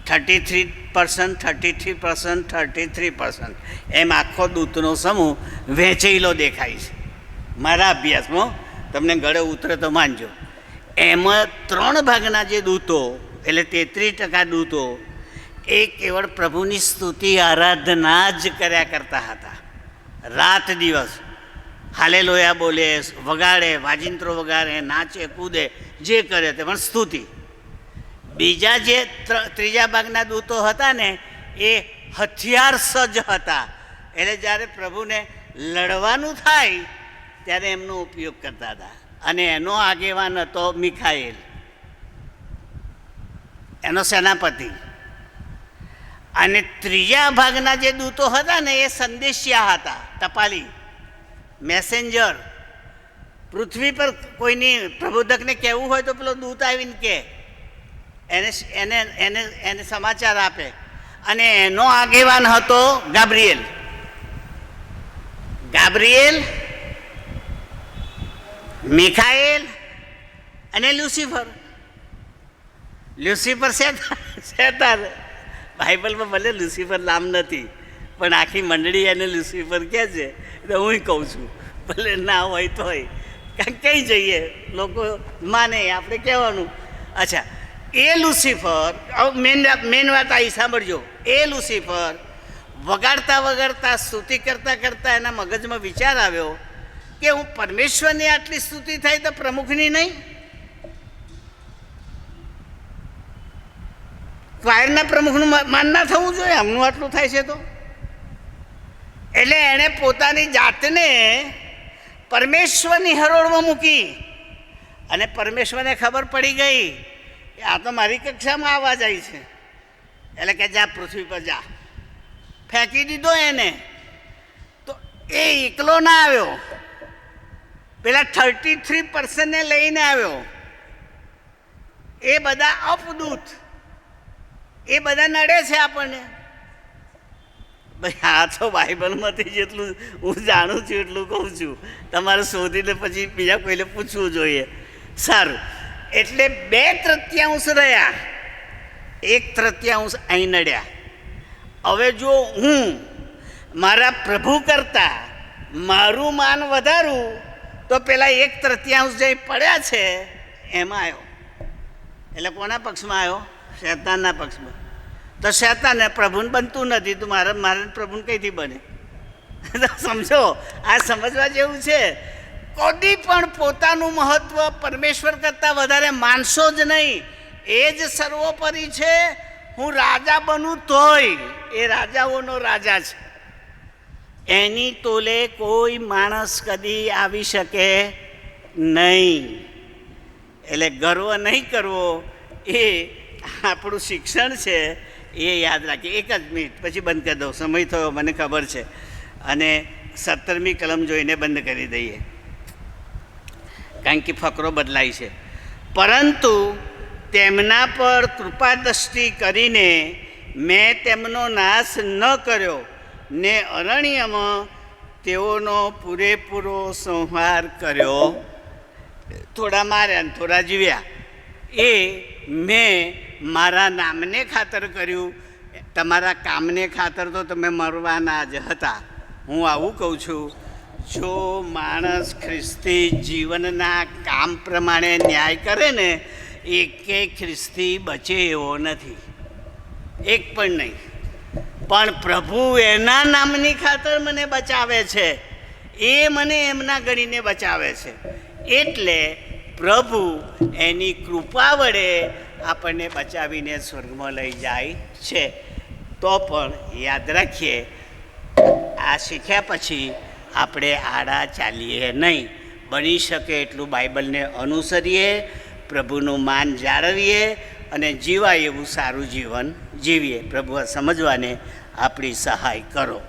33%, 33%, 33%, એમ આખો દૂતનો સમૂહ વહેંચેલો દેખાય છે મારા અભ્યાસમાં. તમને ગળે ઉતરે તો માનજો. એમાં 3 ભાગના જે દૂતો, એટલે 33% દૂતો, એ કેવળ પ્રભુની સ્તુતિ આરાધના જ કર્યા કરતા હતા. રાત દિવસ હાલેલુયા બોલે, વગાડે, વાજિંત્રો વગાડે, નાચે, કૂદે, જે કરે તે પણ સ્તુતિ. બીજા જે 3જા ભાગના દૂતો હતા ને એ હથિયાર સજ્જ હતા. એટલે જ્યારે પ્રભુને લડવાનું થાય ત્યારે એમનો ઉપયોગ કરતા હતા. અને એનો આગેવાન હતો મિખાએલ, એનો સેનાપતિ. અને 3જા ભાગના જે દૂતો હતા ને એ સંદેશિયા હતા, ટપાલી, મેસેન્જર. પૃથ્વી પર કોઈની પ્રબોધકને કહેવું હોય તો પેલો દૂત આવીને કહે, એને સમાચાર આપે. અને એનો આગેવાન હતો ગાબ્રિએલ, મિખાએલ અને લ્યુસિફર. લ્યુસિફર શેતાન. બાઇબલમાં ભલે લ્યુસિફર નામ નથી, પણ આખી મંડળી એને લ્યુસિફર કહે છે. એટલે હું કહું છું ભલે ના હોય તોય કંઈ જઈએ લોકો માને, આપણે કહેવાનું. અચ્છા, એ લુસિફર, મેન વાત આવી સાંભળજો. એ લુસિફર વગાડતા વગાડતા સ્તુતિ કરતાં કરતાં એના મગજમાં વિચાર આવ્યો કે હું પરમેશ્વરની આટલી સ્તુતિ થાય તો પ્રમુખની નહીં? ક્વાયરના પ્રમુખનું માન ના થવું જોઈએ? હમણાં આટલું થાય છે તો. એટલે એણે પોતાની જાતને પરમેશ્વરની હરોળમાં મૂકી, અને પરમેશ્વરને ખબર પડી ગઈ કે આ તો મારી કક્ષામાં આવવા જાય છે. એટલે કે જા પૃથ્વી પર જા, ફેંકી દીધો એને. તો એ એકલો ના આવ્યો, પેલા 33% લઈને આવ્યો. એ બધા અપદૂત, એ બધા નડે છે આપણને. ભાઈ આ તો બાઇબલમાંથી જેટલું હું જાણું છું એટલું કહું છું. તમારે શોધીને પછી બીજા કોઈને પૂછવું જોઈએ. સારું, એટલે 2/3 રહ્યા, 1/3 અહીં નડ્યા. હવે જો હું મારા પ્રભુ કરતાં મારું માન વધારું તો પેલા 1/3 જે પડ્યા છે એમાં આવ્યો. એટલે કોના પક્ષમાં આવ્યો? શેતાનના પક્ષમાં. તો શેતાનને પ્રભુને બનતું નથી, તો મારે પ્રભુને કઈથી બને? સમજો, આ સમજવા જેવું છે. કદી પણ પોતાનું મહત્વ પરમેશ્વર કરતાં વધારે માનશો જ નહીં. એ જ સર્વોપરી છે. હું રાજા બનું તોય એ રાજાઓનો રાજા છે. એની તોલે કોઈ માણસ કદી આવી શકે નહીં. એટલે ગર્વ નહીં કરવો એ આપણું શિક્ષણ છે, એ યાદ રાખીએ. 1 જ મિનિટ પછી બંધ કરી દઉં, સમય થયો મને ખબર છે. અને 17મી કલમ જોઈને બંધ કરી દઈએ, કારણ કે ફકરો બદલાય છે. પરંતુ તેમના પર કૃપાદ્રષ્ટિ કરીને મેં તેમનો નાશ ન કર્યો, ને અરણ્યમાં તેઓનો પૂરેપૂરો સંહાર કર્યો. થોડા માર્યા ને થોડા જીવ્યા. એ મેં મારા નામને ખાતર કર્યું, તમારા કામને ખાતર તો તમે મરવાના જ હતા. હું આવું કહું છું, જો માણસ ખ્રિસ્તી જીવનના કામ પ્રમાણે ન્યાય કરે ને, એકે ખ્રિસ્તી બચે એવો નથી, એક પણ નહીં. પણ પ્રભુ એના નામની ખાતર મને બચાવે છે, એ મને એમના ગણીને બચાવે છે. એટલે પ્રભુ એની કૃપા વડે આપણને બચાવીને સ્વર્ગમાં લઈ જાય છે. તો પણ યાદ રાખીએ, આ શીખ્યા પછી આપણે આડા ચાલીએ નહીં. બની શકે એટલું બાઇબલને અનુસરીએ, પ્રભુનું માન જાળવીએ અને જીવાય એવું સારું જીવન જીવીએ. પ્રભુ સમજવાને આપણી સહાય કરો.